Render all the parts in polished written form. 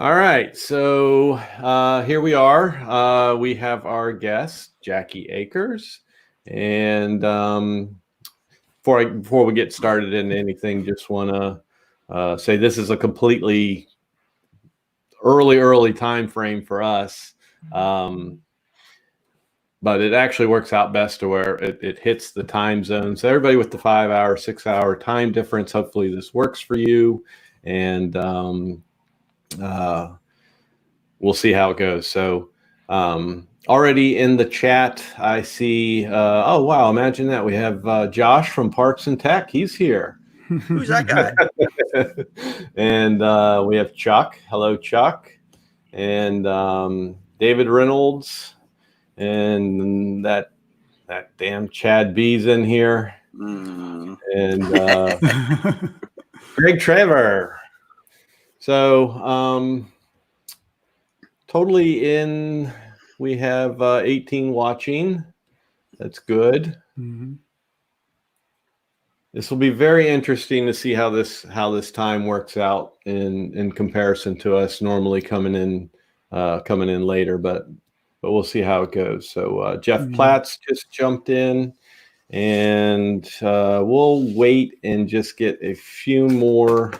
All right, so here we are. We have our guest, Jackie Akers, and before we get started in anything, just want to say this is a completely early time frame for us, but it actually works out best to where it hits the time zone. So everybody with the 5-hour, 6-hour time difference, hopefully this works for you, and we'll see how it goes. So already in the chat, I see, oh, wow, imagine that. We have Josh from Parks and Tech. He's here. Who's that guy? And we have Chuck. Hello, Chuck. And David Reynolds. And that damn Chad B's in here. And Greg Trevor. So totally in, we have 18 watching. That's good. Mm-hmm. This will be very interesting to see how this time works out in comparison to us normally coming in later, but we'll see how it goes. So Jeff Platts just jumped in, and we'll wait and just get a few more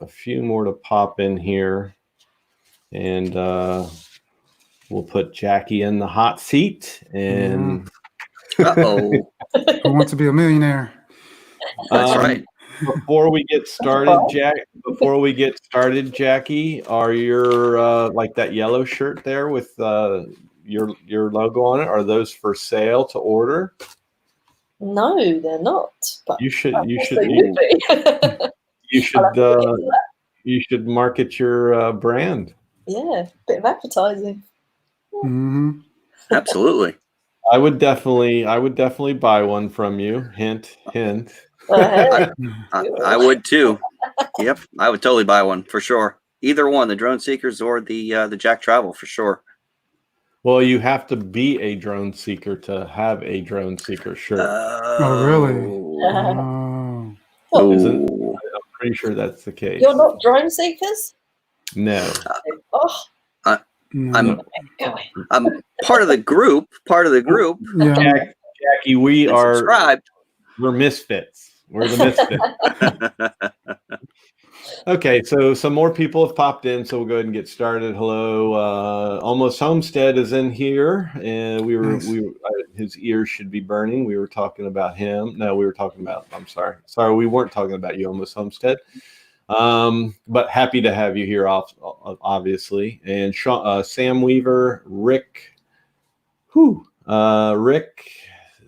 to pop in here. And we'll put Jackie in the hot seat. And Who wants to be a millionaire? That's right. Before we get started, Jackie, are your like that yellow shirt there with your logo on it? Are those for sale to order? No, they're not. But you should market your brand. Yeah, a bit of advertising. Mm-hmm. Absolutely. I would definitely buy one from you. Hint, hint. I would too. Yep, I would totally buy one for sure. Either one, the Drone Seekers or the Jack Travel for sure. Well, you have to be a drone seeker to have a drone seeker shirt. Oh, really? I'm pretty sure that's the case. You're not drone seekers? No. I'm part of the group. Yeah. Jackie, we're misfits. We're the misfits. Okay, so some more people have popped in, so we'll go ahead and get started. Hello, Almost Homestead is in here, and his ears should be burning. We were talking about him. No, we were talking about. I'm sorry, we weren't talking about you, Almost Homestead. But happy to have you here, obviously. And Sam Weaver, Rick,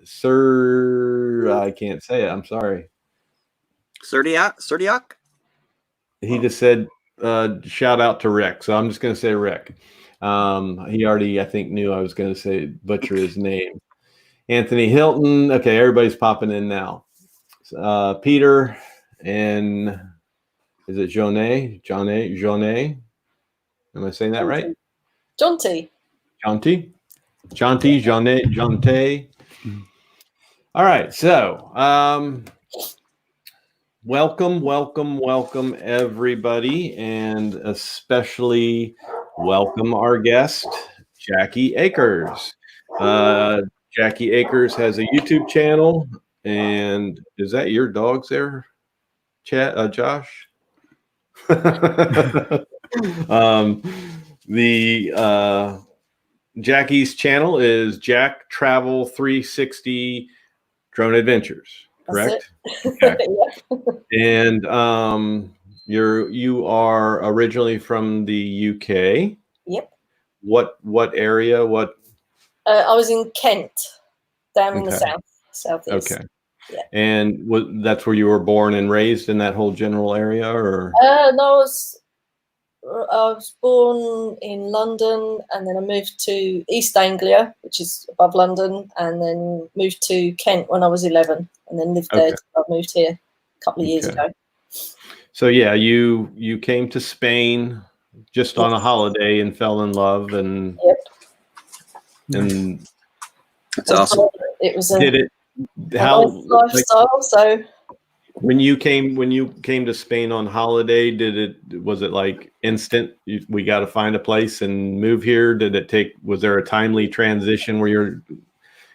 Sir, I can't say it. I'm sorry. Serdiak? He just said, shout out to Rick. So I'm just going to say Rick. He already, I think, knew I was going to butcher his name. Anthony Hilton. Okay, everybody's popping in now. Peter and is it Jonet? Am I saying that right? Jonty. All right, so welcome everybody, and especially welcome our guest, Jackie Akers. Jackie Akers has a YouTube channel, and is that your dogs there, Josh? Jackie's channel is Jack Travel 360 Drone Adventures, correct? Okay. And you are originally from the UK. Yep. What area? I was in Kent, down in the southeast. Okay. Yeah. And that's where you were born and raised, in that whole general area, or? No, I was born in London, and then I moved to East Anglia, which is above London, and then moved to Kent when I was 11, and then lived there till I moved here a couple of years ago. So yeah, you came to Spain just on a holiday and fell in love, and and that's awesome. It was a did it nice lifestyle. So When you came to Spain on holiday, was it like instant? We got to find a place and move here. Was there a timely transition where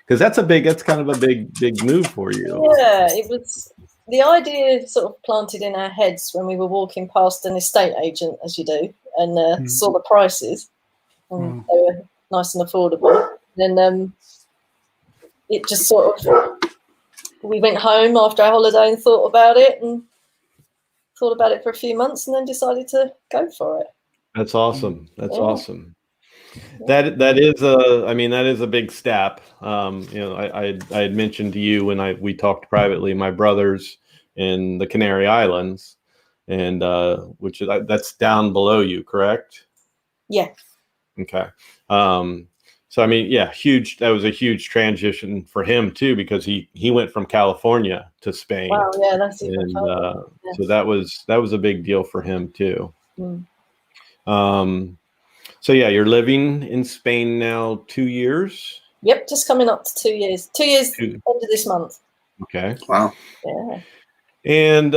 because that's kind of a big move for you. Yeah, it was. The idea sort of planted in our heads when we were walking past an estate agent, as you do, and saw the prices, and they were nice and affordable. Then it just sort of, we went home after our holiday and thought about it for a few months, and then decided to go for it. That's awesome. That's awesome. That is a big step. I had mentioned to you when we talked privately, my brother's in the Canary Islands, and that's down below you, correct? Yeah. Okay. So I mean, yeah, that was a huge transition for him too, because he went from California to Spain. Wow, yeah, that's even fun. So that was a big deal for him too. So yeah, you're living in Spain now 2 years? Yep, just coming up to 2 years. 2 years end of this month. Okay. Wow. Yeah. And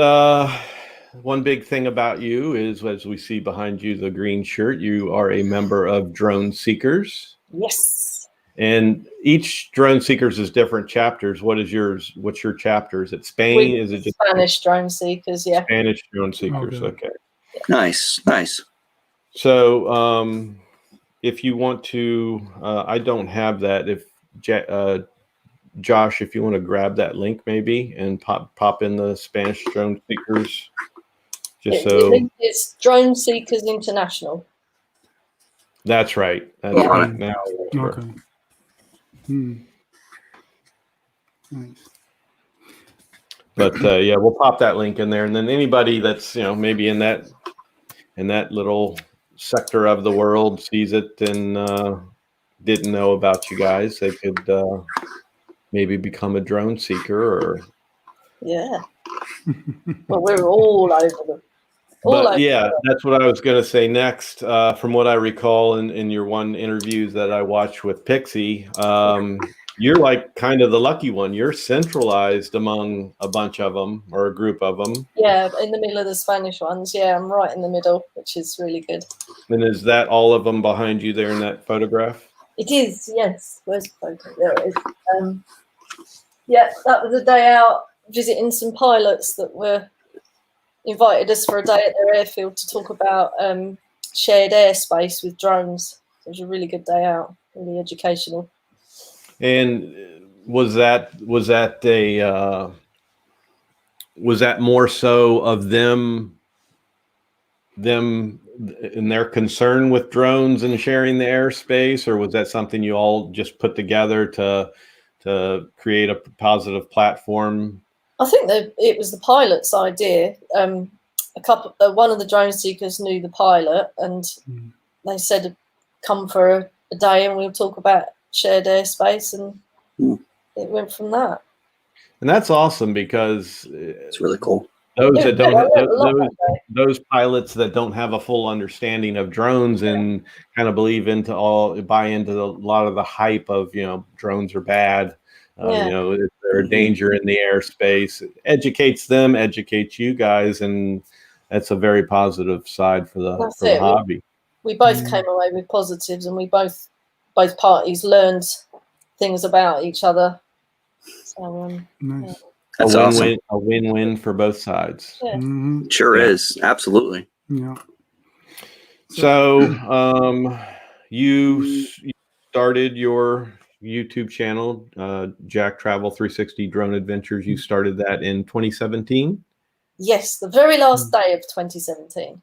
one big thing about you is, as we see behind you, the green shirt, you are a member of Drone Seekers. Yes. And each Drone Seekers is different chapters. What is yours? What's your chapter? Is it Spain? Is it just Spanish Drone Seekers? Yeah. Spanish Drone Seekers. Okay. Nice. So if you want to, I don't have that. If Josh, if you want to grab that link maybe and pop in the Spanish Drone Seekers, it's Drone Seekers International. That's right. That's right. Now, okay. Nice. But yeah, we'll pop that link in there, and then anybody that's maybe in that little sector of the world sees it and didn't know about you guys, they could maybe become a drone seeker or. Yeah. Well, we're all over them. Yeah, that's what I was going to say next. From what I recall in your one interviews that I watched with Pixie, you're like kind of the lucky one. You're centralized among a bunch of them or a group of them. Yeah, in the middle of the Spanish ones. Yeah, I'm right in the middle, which is really good. And is that all of them behind you there in that photograph? It is, yes. Where's the photo? There it is. Yeah, that was a day out visiting some pilots that were invited us for a day at their airfield to talk about shared airspace with drones. It was a really good day out, really educational. And was that more so of them and their concern with drones and sharing the airspace, or was that something you all just put together to create a positive platform? I think that it was the pilot's idea. One of the drone seekers knew the pilot, and they said, "Come for a day, and we'll talk about shared airspace," and it went from that. And that's awesome because it's really cool. Those pilots that don't have a full understanding of drones and kind of buy into a lot of the hype of drones are bad. Is there a danger in the airspace? It educates them, educates you guys, and that's a very positive side for the hobby. We both came away with positives, and we both parties learned things about each other. So, nice. That's awesome. A win-win for both sides. Yeah. Sure is. Absolutely. Yeah. So you started your YouTube channel, Jack Travel 360 Drone Adventures. You started that in 2017? Yes, the very last day of 2017.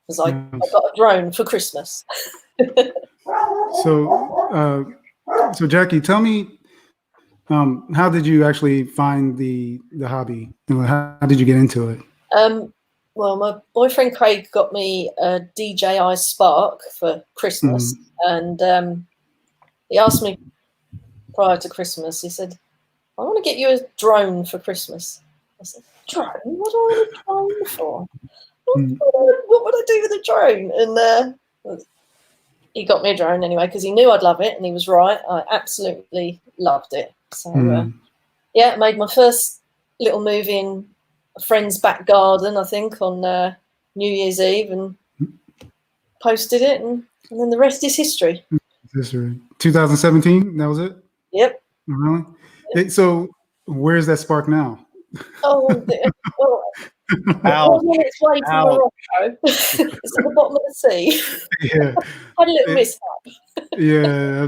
Because I got a drone for Christmas. So Jackie, tell me, how did you actually find the hobby? How did you get into it? Well, my boyfriend Craig got me a DJI Spark for Christmas, and he asked me prior to Christmas. He said, "I want to get you a drone for Christmas." I said, "Drone? What do I want a drone for? What would I do with a drone?" And he got me a drone anyway because he knew I'd love it, and he was right. I absolutely loved it. So yeah, made my first little move in a friend's back garden, I think, on New Year's Eve, and posted it, and then the rest is history. History. 2017. That was it. Yep. Really? So where's that spark now? Oh, well, it's way from Morocco. It's at the bottom of the sea. Yeah. Had a little mishap. Yeah.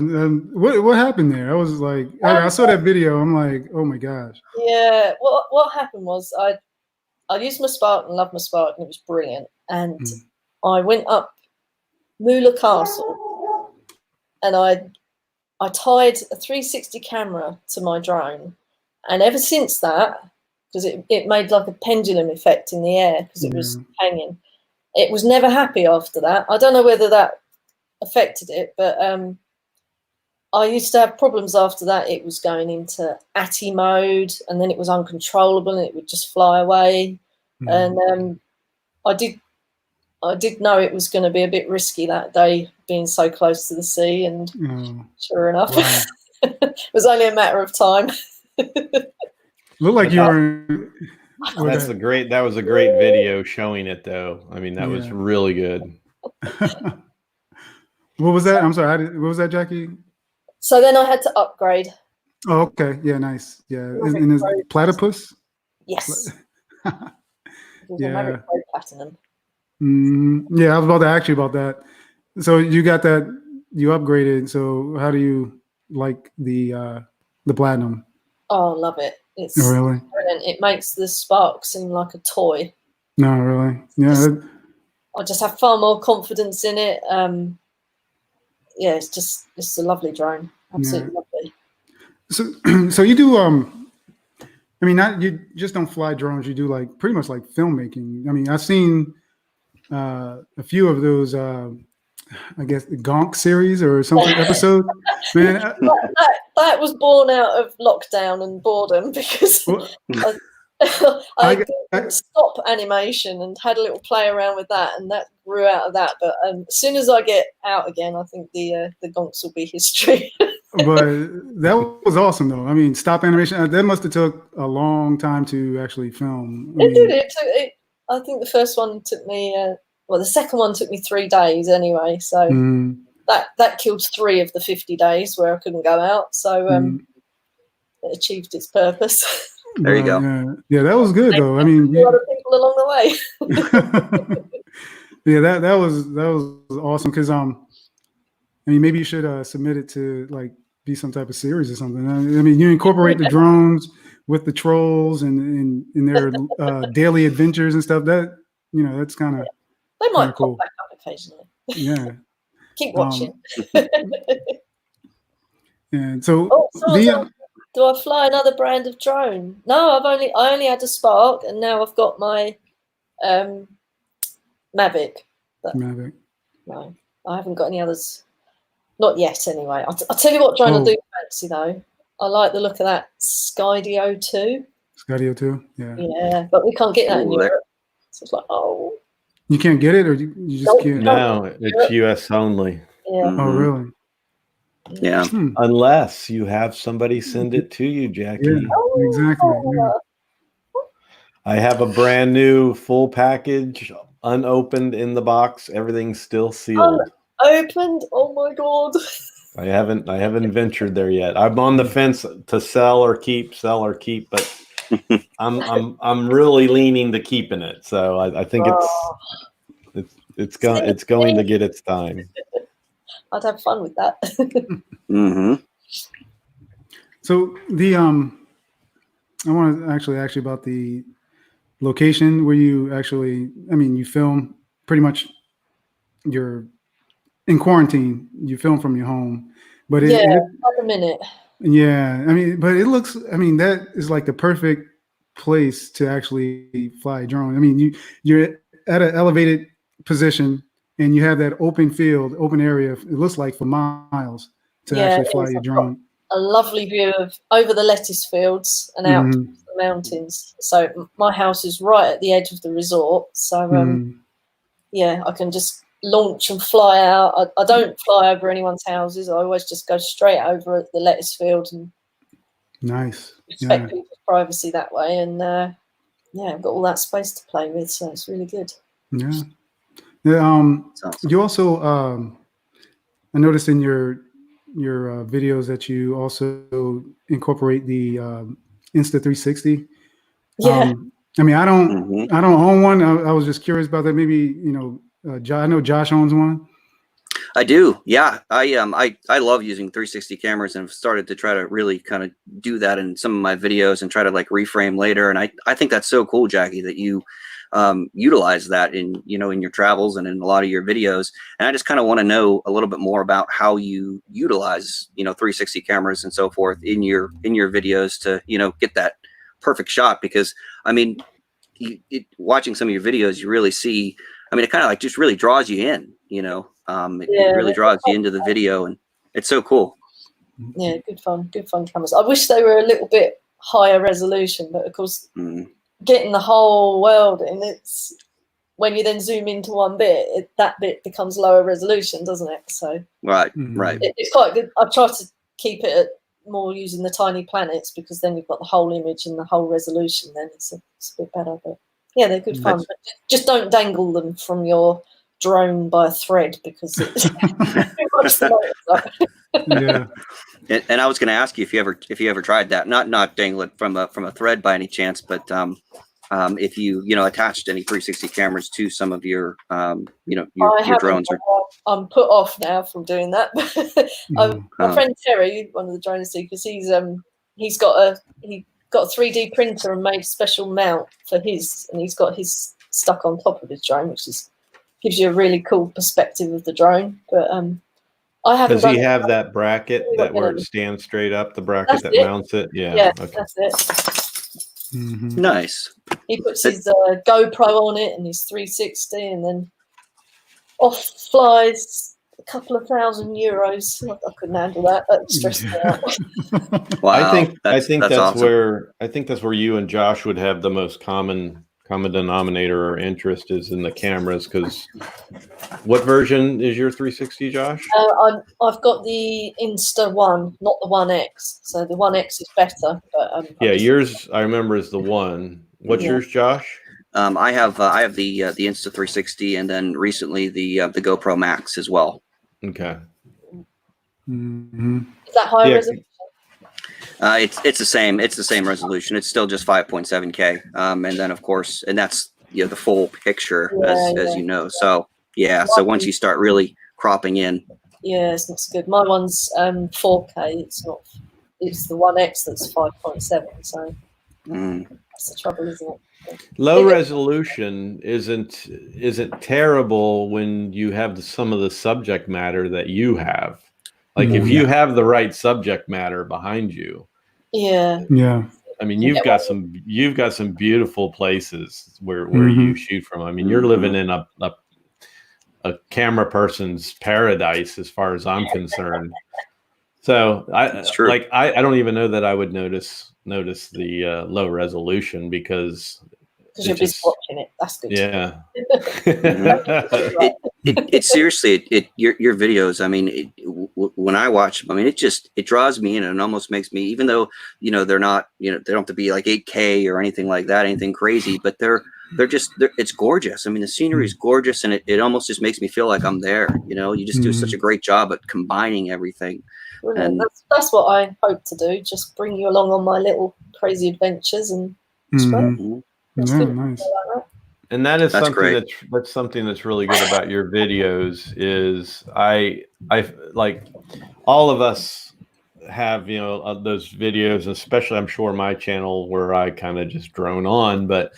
What happened there? I was like, I saw that video. I'm like, oh my gosh. Yeah. What happened was I used my Spartan, loved my Spartan. It was brilliant, and I went up Moolah Castle, and I tied a 360 camera to my drone, and ever since that, because it made like a pendulum effect in the air because it was hanging. It was never happy after that. I don't know whether that affected it, but I used to have problems after that. It was going into ATI mode, and then it was uncontrollable, and it would just fly away. And I did know it was going to be a bit risky that day, being so close to the sea, and sure enough, it was only a matter of time. Looked like you were. That was a great video showing it, though. I mean, that was really good. What was that? I'm sorry. What was that, Jackie? So then I had to upgrade. Oh, okay. Yeah, nice. Yeah, and is platypus? Yes. Yeah. MAVIC Pro Platinum. Yeah, I was about to ask you about that. So you got that, you upgraded. So how do you like the platinum? Oh, love it. It's really brilliant. It makes the Spark seem like a toy. No, really. Yeah. I just have far more confidence in it. Yeah, it's a lovely drone. Absolutely lovely. So you do I mean, you just don't fly drones. You do like pretty much like filmmaking. I mean, I've seen a few of those. I guess the Gonk series or something episode. Man, that was born out of lockdown and boredom because I stop animation and had a little play around with that, and that grew out of that. But as soon as I get out again, I think the Gonks will be history. But that was awesome, though. I mean, stop animation. That must have took a long time to actually film. It did. I think the first one took me. Well, the second one took me 3 days anyway. So that killed 3 of the 50 days where I couldn't go out. So it achieved its purpose. There you go. Yeah, that was good though. I mean, a lot of people along the way. Yeah, that was awesome because I mean, maybe you should submit it to like be some type of series or something. I mean, you incorporate the drones with the trolls and in their daily adventures and stuff. That that's kind of they might cool. pop back up occasionally. Yeah, keep watching. And so, do I fly another brand of drone? No, I only had a Spark, and now I've got my MAVIC. MAVIC. No, I haven't got any others. Not yet, anyway. I'll tell you what drone I do fancy, though. I like the look of that Skydio 2. Skydio 2? Yeah. Yeah, but we can't get that in Europe. So it's like, You can't get it, or you just can't? No, it's US only. Yeah. Oh, really? Yeah. Unless you have somebody send it to you, Jackie. Yeah, exactly. Yeah. I have a brand new full package, unopened in the box. Everything's still sealed. Opened? Oh my god! I haven't ventured there yet. I'm on the fence to sell or keep, but I'm really leaning to keeping it. So I think it's going to get its time. I'd have fun with that. So I want to actually ask you about the location where you actually. I mean, you film pretty much. You're in quarantine. You film from your home, but at the minute. Yeah, I mean, but it looks. I mean, that is like the perfect place to actually fly a drone. I mean, you're at an elevated position and you have that open field, open area. It looks like for miles to actually fly your drone. A lovely view of over the lettuce fields and out to the mountains. So my house is right at the edge of the resort. So I can just launch and fly out. I don't fly over anyone's houses. I always just go straight over the lettuce field and nice. respect people's privacy that way. And yeah, I've got all that space to play with, so it's really good. Yeah. Awesome. You also, I noticed in your videos that you also incorporate the Insta360. Yeah. I mean, I don't own one. I was just curious about that. Maybe, I know Josh owns one. I do. Yeah. I love using 360 cameras and have started to try to really kind of do that in some of my videos and try to like reframe later. And I think that's so cool, Jackie, that you utilize that in your travels and in a lot of your videos. And I just kind of want to know a little bit more about how you utilize 360 cameras and so forth in your videos to get that perfect shot. Because I mean, watching some of your videos, you really see, I mean, it kind of like just really draws you in, it really draws you into the video, and it's so cool. Yeah, good fun cameras. I wish they were a little bit higher resolution, but of course, getting the whole world in, it's when you then zoom into one bit, that bit becomes lower resolution, doesn't it? So right. It's quite good. I've tried to keep it at more using the tiny planets, because then you've got the whole image and the whole resolution. Then it's a bit better. But yeah, they're good fun. But just don't dangle them from your drone by a thread, because it's too much for Yeah. And I was going to ask you if you ever tried that, not dangle it from a thread by any chance, but if you attached any 360 cameras to some of your your drones. I'm put off now from doing that. My friend Terry, one of the drone seekers, he's got a 3D printer and made a special mount for his, and he's got his stuck on top of his drone, which gives you a really cool perspective of the drone. But I haven't. Does he have that bracket where it stands straight up? The bracket that mounts it. Yeah. Okay. That's it. Nice. He puts his GoPro on it and his 360, and then off flies a couple of €1,000. I couldn't handle that. That stressed me out. Wow. I think that's awesome. where you and Josh would have the most common denominator or interest is in the cameras. Because what version is your 360, Josh? I've got the Insta one, not the 1X. So the 1X is better. But yours I remember is the one. What's yours, Josh? I have the Insta 360, and then recently the GoPro Max as well. Okay. Is that higher resolution? It's the same. It's the same resolution. It's still just 5.7K. And then of course, and that's the full picture as you know. So yeah. So once you start really cropping in. Yeah, it's not so good. My one's 4K. It's not. It's the 1X that's 5.7. So that's the trouble, isn't it? Low resolution isn't terrible when you have some of the subject matter that you have. Like if you have the right subject matter behind you. Yeah. I mean, you've got some beautiful places where you shoot from. I mean, you're living in a camera person's paradise as far as I'm concerned. So I don't even know that I would notice the low resolution because you're just watching it. That's good. Yeah. It seriously, your videos. I mean, when I watch them, I mean, it draws me in, and it almost makes me, even though they're not, they don't have to be like 8K or anything like that, anything crazy, but it's gorgeous. I mean, the scenery is gorgeous, and it almost just makes me feel like I'm there. You just do such a great job at combining everything. And that's what I hope to do. Just bring you along on my little crazy adventures, and it's great. Nice. And that is something that's really good about your videos is I like all of us have those videos, especially I'm sure my channel where I kind of just drone on, but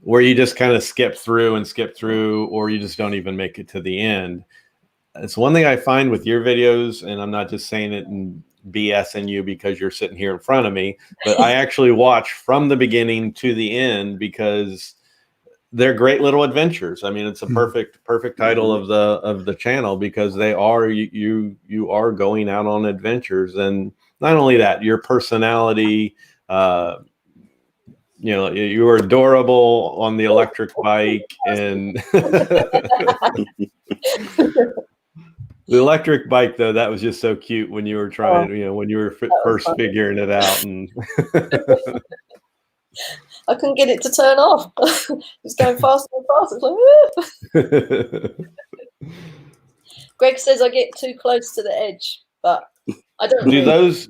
where you just kind of skip through, or you just don't even make it to the end. It's one thing I find with your videos, and I'm not just saying it in BSing you because you're sitting here in front of me, but I actually watch from the beginning to the end because they're great little adventures. I mean, it's a perfect title of the channel because they are you are going out on adventures, and not only that, your personality. You were adorable on the electric bike, and the electric bike, though, that was just so cute when you were trying, when you were first figuring it out. And I couldn't get it to turn off. It was going faster and faster. It's like, Greg says I get too close to the edge, but I don't. Do those?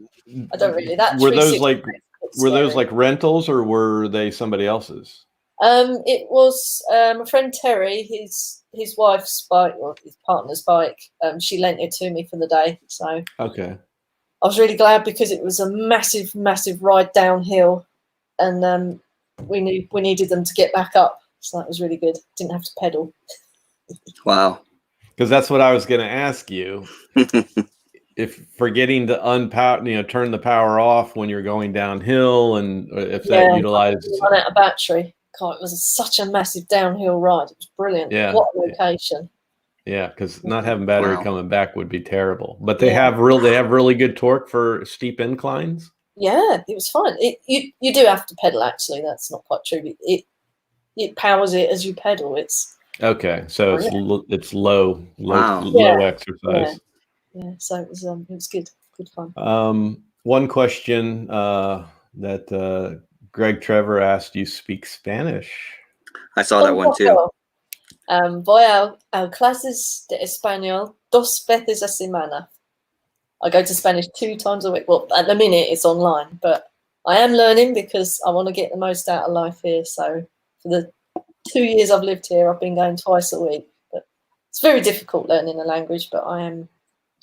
I don't really. That were those like scary. rentals, or were they somebody else's? It was my friend Terry, his wife's bike or his partner's bike. She lent it to me for the day, so okay. I was really glad because it was a massive, massive ride downhill, and we needed them to get back up, so that was really good. Didn't have to pedal. Wow. Because that's what I was going to ask you. If forgetting to unpower, turn the power off when you're going downhill, and if that utilized run out of battery. God, it was such a massive downhill ride. It was brilliant. Yeah. What a location. Yeah, because not having battery coming back would be terrible. But they Yeah. have really good torque for steep inclines. Yeah, it was fine. You do have to pedal, actually. That's not quite true. It powers it as you pedal. It's okay. So it's low exercise. Yeah. So it was good fun. One question that Greg Trevor asked, you speak Spanish? I saw that one too. Voy a clases de español 2 veces a semana. I go to Spanish 2 times a week. Well, at the minute it's online, but I am learning because I want to get the most out of life here. So for the 2 years I've lived here, I've been going twice a week. But it's very difficult learning a language, but I am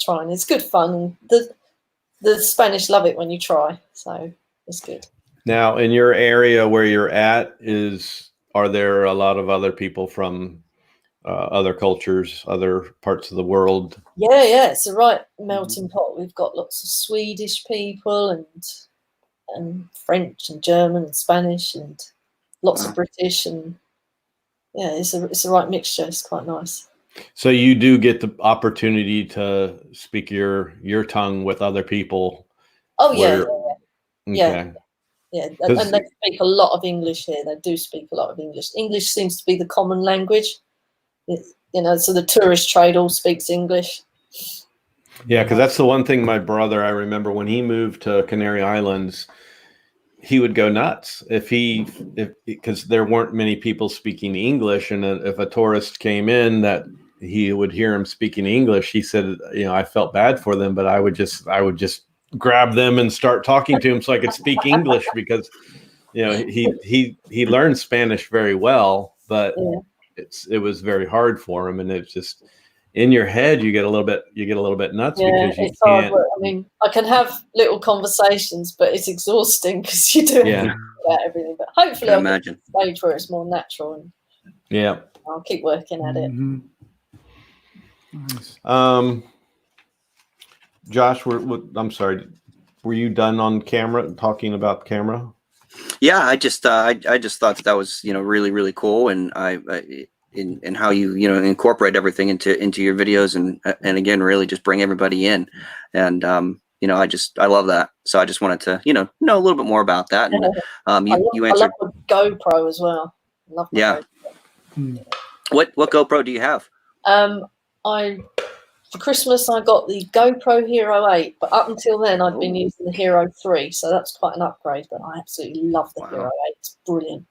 trying. It's good fun. The Spanish love it when you try, so it's good. Now, in your area where you're at, are there a lot of other people from other cultures, other parts of the world? Yeah, it's a right melting pot. We've got lots of Swedish people and French and German and Spanish and lots of British, and yeah, it's a right mixture. It's quite nice. So you do get the opportunity to speak your tongue with other people? Oh yeah, okay. Yeah, and they speak a lot of English here. They do speak a lot of English. English seems to be the common language. So the tourist trade all speaks English. Yeah, because that's the one thing my brother, I remember when he moved to Canary Islands, he would go nuts because there weren't many people speaking English, and if a tourist came in that he would hear him speaking English, he said, I felt bad for them, but I would just grab them and start talking to him so I could speak English, because he learned Spanish very well, but it was very hard for him, and it's just in your head you get a little bit nuts because you it's hard work. I mean, I can have little conversations, but it's exhausting because you do about everything. But hopefully I'll get to a stage where it's more natural, and I'll keep working at it. Nice. Josh, I'm sorry, were you done on camera talking about camera? Yeah, I just thought that was really, really cool, and in how you incorporate everything into your videos, and again really just bring everybody in, and I love that. So I just wanted to know a little bit more about that. And you answered. I love the GoPro as well. I love the GoPro. What GoPro do you have? For Christmas, I got the GoPro Hero 8, but up until then, I'd been using the Hero 3, so that's quite an upgrade. But I absolutely love the Hero 8; it's brilliant.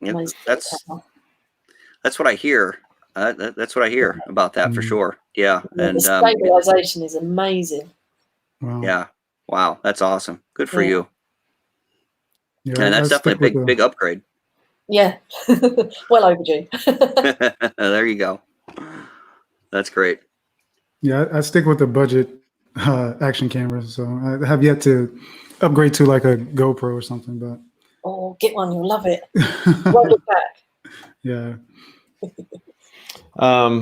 Yeah, that's what I hear. That's what I hear about that for sure. Yeah, and the stabilization is amazing. Wow. Yeah, wow, that's awesome. Good for you. Yeah, and that's definitely a big upgrade. Yeah, well overdue. There you go. That's great. Yeah, I stick with the budget action cameras, so I have yet to upgrade to like a GoPro or something. But get one, you'll love it. Won't look back. Yeah. I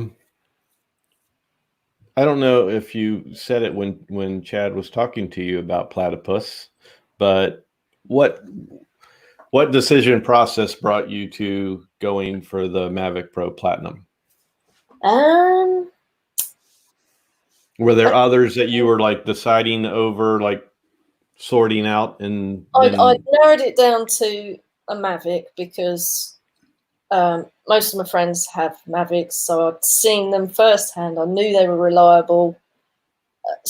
don't know if you said it when Chad was talking to you about platypus, but what decision process brought you to going for the MAVIC Pro Platinum? Were there others that you were like deciding over, like sorting out? And I narrowed it down to a MAVIC because most of my friends have MAVICs, so I'd seen them firsthand. I knew they were reliable.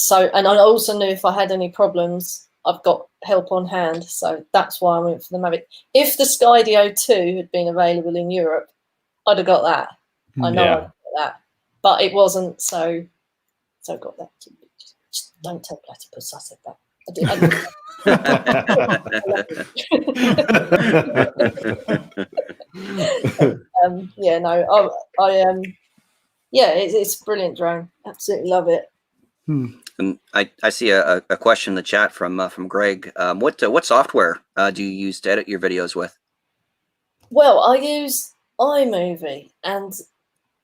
And I also knew if I had any problems, I've got help on hand. So that's why I went for the MAVIC. If the Skydio 2 had been available in Europe, I'd have got that. I know I'd got that, but it wasn't. So I got that. Just don't tell Platypus I said that. I did. Yeah, no, it's a brilliant drone. Absolutely love it. And I see a question in the chat from Greg. What software do you use to edit your videos with? Well, I use iMovie, and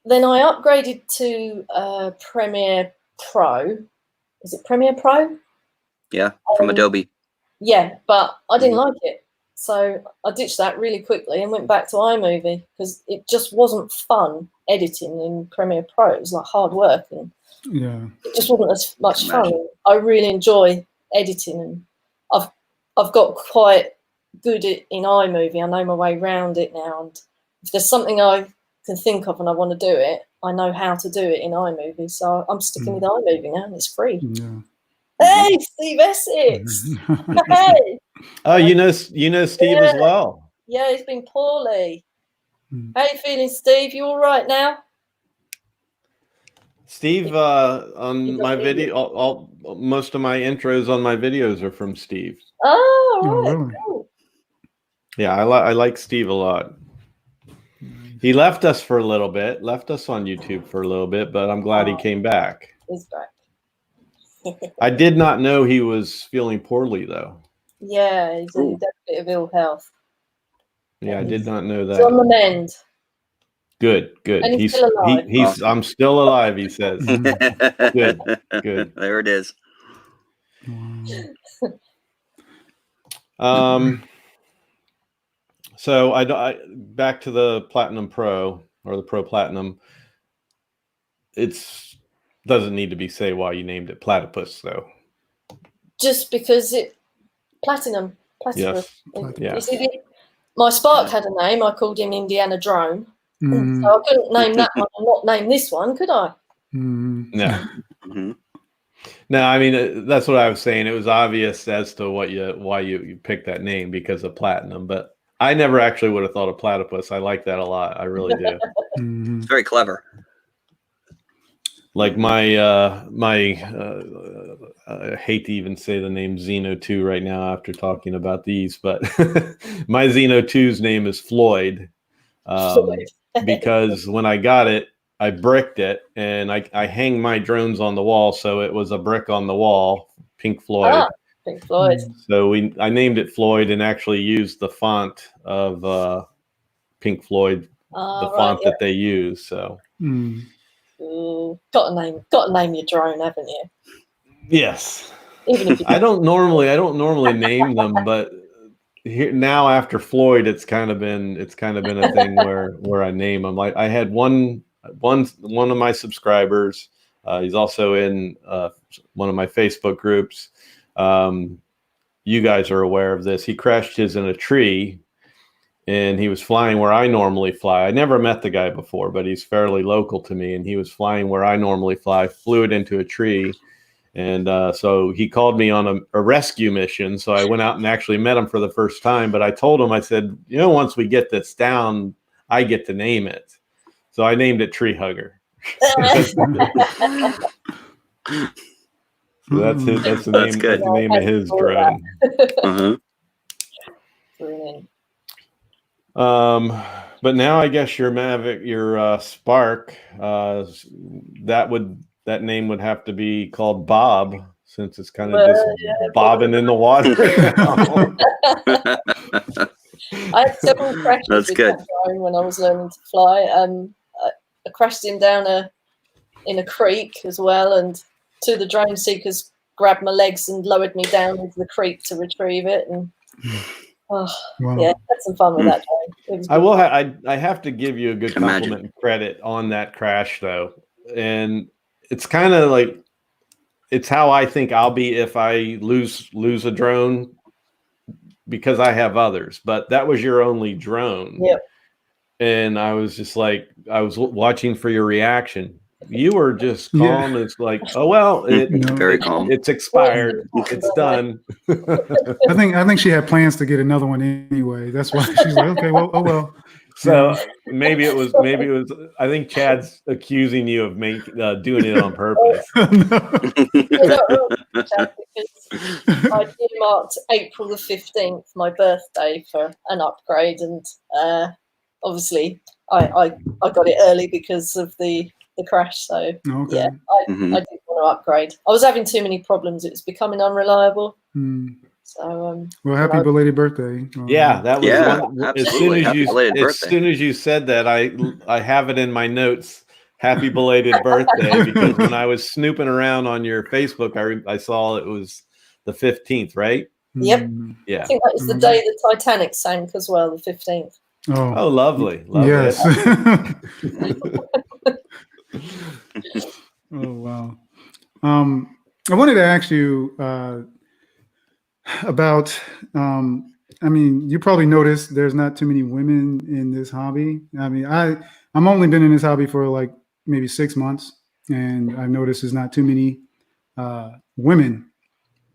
then I upgraded to Premiere Pro. Is it Premiere Pro? Yeah, from Adobe. Yeah, but I didn't like it. So I ditched that really quickly and went back to iMovie because it just wasn't fun editing in Premiere Pro. It was like hard work, and it just wasn't as much fun. I really enjoy editing, and I've got quite good in iMovie. I know my way around it now, and if there's something I can think of and I want to do it, I know how to do it in iMovie. So I'm sticking with iMovie now, and it's free. Yeah. Hey, Steve Essex. Hey. Oh, you know Steve as well. Yeah, he's been poorly. How you feeling, Steve? You all right now? Steve, on my video, most of my intros on my videos are from Steve. Oh, right. Really? Cool. Yeah, I like Steve a lot. He left us for a little bit, left us on YouTube for a little bit, but I'm glad he came back. He's back. I did not know he was feeling poorly, though. Yeah, he's in a bit of ill health. Yeah, I did not know that. He's on the mend. Good. And he's still alive. I'm still alive, he says. Good. There it is. So I back to the Platinum Pro or the Pro Platinum. It's doesn't need to be say why you named it Platypus, though. Just because it platinum. Yes. You see, my Spark had a name. I called him Indiana Drone. So I couldn't name that one and not name this one, could I? No. No, I mean that's what I was saying. It was obvious as to why you picked that name because of platinum, but I never actually would have thought of platypus. I like that a lot. I really do. It's very clever. Like my I hate to even say the name Xeno 2 right now after talking about these, but my Xeno 2's name is Floyd. Because when I got it, I bricked it, and I hang my drones on the wall, so it was a brick on the wall, Pink Floyd. Pink Floyd. So I named it Floyd and actually used the font of Pink Floyd, the font that they use. So got to name your drone, haven't you? Yes. Even if you I don't normally name them, but here now after Floyd, it's kind of been a thing where I name them. Like I had one of my subscribers. He's also in one of my Facebook groups. You guys are aware of this. He crashed his in a tree, and he was flying where I normally fly. I never met the guy before, but he's fairly local to me, and he was flying where I normally fly. Flew it into a tree. And so he called me on a rescue mission. So I went out and actually met him for the first time. But I told him, I said, once we get this down, I get to name it. So I named it Tree Hugger. So that's the name. That's the name of his drone. Brilliant. But now I guess your MAVIC, your Spark, that name would have to be called Bob, since it's kind of just bobbing in the water. I had several crashes with that drone when I was learning to fly. I crashed him down in a creek as well, and two of the drone seekers grabbed my legs and lowered me down into the creek to retrieve it. And yeah, had some fun with that drone. I have to give you a good compliment and credit on that crash, though, and it's kind of like it's how I think I'll be if I lose a drone, because I have others, but that was your only drone. Yep. And I was just like, I was watching for your reaction. You were just calm. It's like, oh well, Very calm. It's expired. It's done. I think she had plans to get another one anyway. That's why she's like, okay, well, oh well. So maybe it was. I think Chad's accusing you of doing it on purpose. Because I earmarked April the 15th, my birthday, for an upgrade, and obviously I got it early because of the crash. So yeah, I didn't want to upgrade. I was having too many problems. It was becoming unreliable. So well, happy belated birthday. Yeah, that was one. As soon as you said that, I have it in my notes. Happy belated birthday, because when I was snooping around on your Facebook, I saw it was the 15th, right? Yep. Yeah. I think that was the day the Titanic sank as well, the 15th. Oh, lovely. Yes. Oh wow. I wanted to ask you about. I mean, you probably noticed there's not too many women in this hobby. I mean, I'm only been in this hobby for like maybe 6 months, and I've noticed there's not too many women.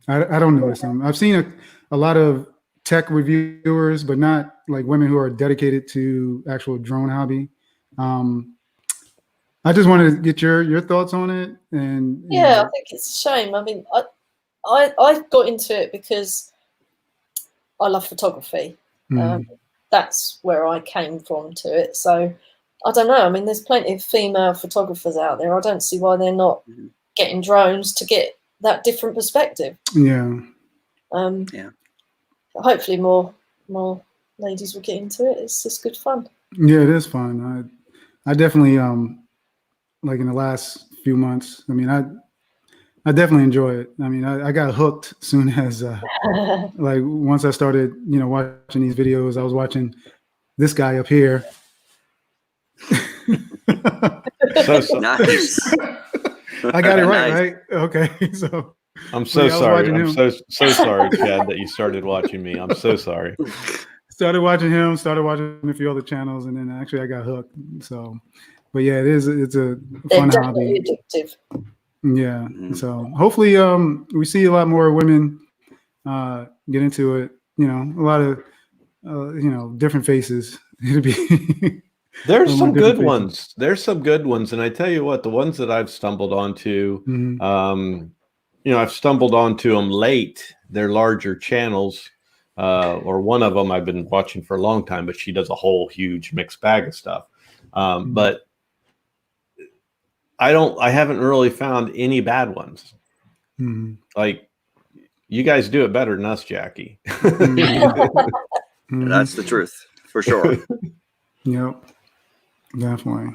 I don't notice them. I've seen a lot of tech reviewers, but not like women who are dedicated to actual drone hobby. I just wanted to get your thoughts on it. And yeah, I think it's a shame. I mean, I got into it because I love photography. That's where I came from to it. So I don't know. I mean, there's plenty of female photographers out there. I don't see why they're not getting drones to get that different perspective. Yeah. Hopefully more ladies will get into it. It's just good fun. Yeah, it is fun. I definitely like in the last few months. I mean, I definitely enjoy it. I mean, I got hooked soon as like once I started, watching these videos. I was watching this guy up here. Nice. I got it right, Nice. right? Okay, so I'm so sorry. I'm so sorry, Chad, that you started watching me. I'm so sorry. Started watching him. Started watching a few other channels, and then actually I got hooked. So, but yeah, it's a fun hobby. Addictive. Yeah. So hopefully, we see a lot more women get into it. A lot of different faces. It'll be. There's some good ones. There's some good ones, and I tell you what, the ones that I've stumbled onto, I've stumbled onto them late. They're larger channels, or one of them I've been watching for a long time, but she does a whole huge mixed bag of stuff. But I haven't really found any bad ones. Like, you guys do it better than us, Jackie. That's the truth, for sure. Yep. Definitely.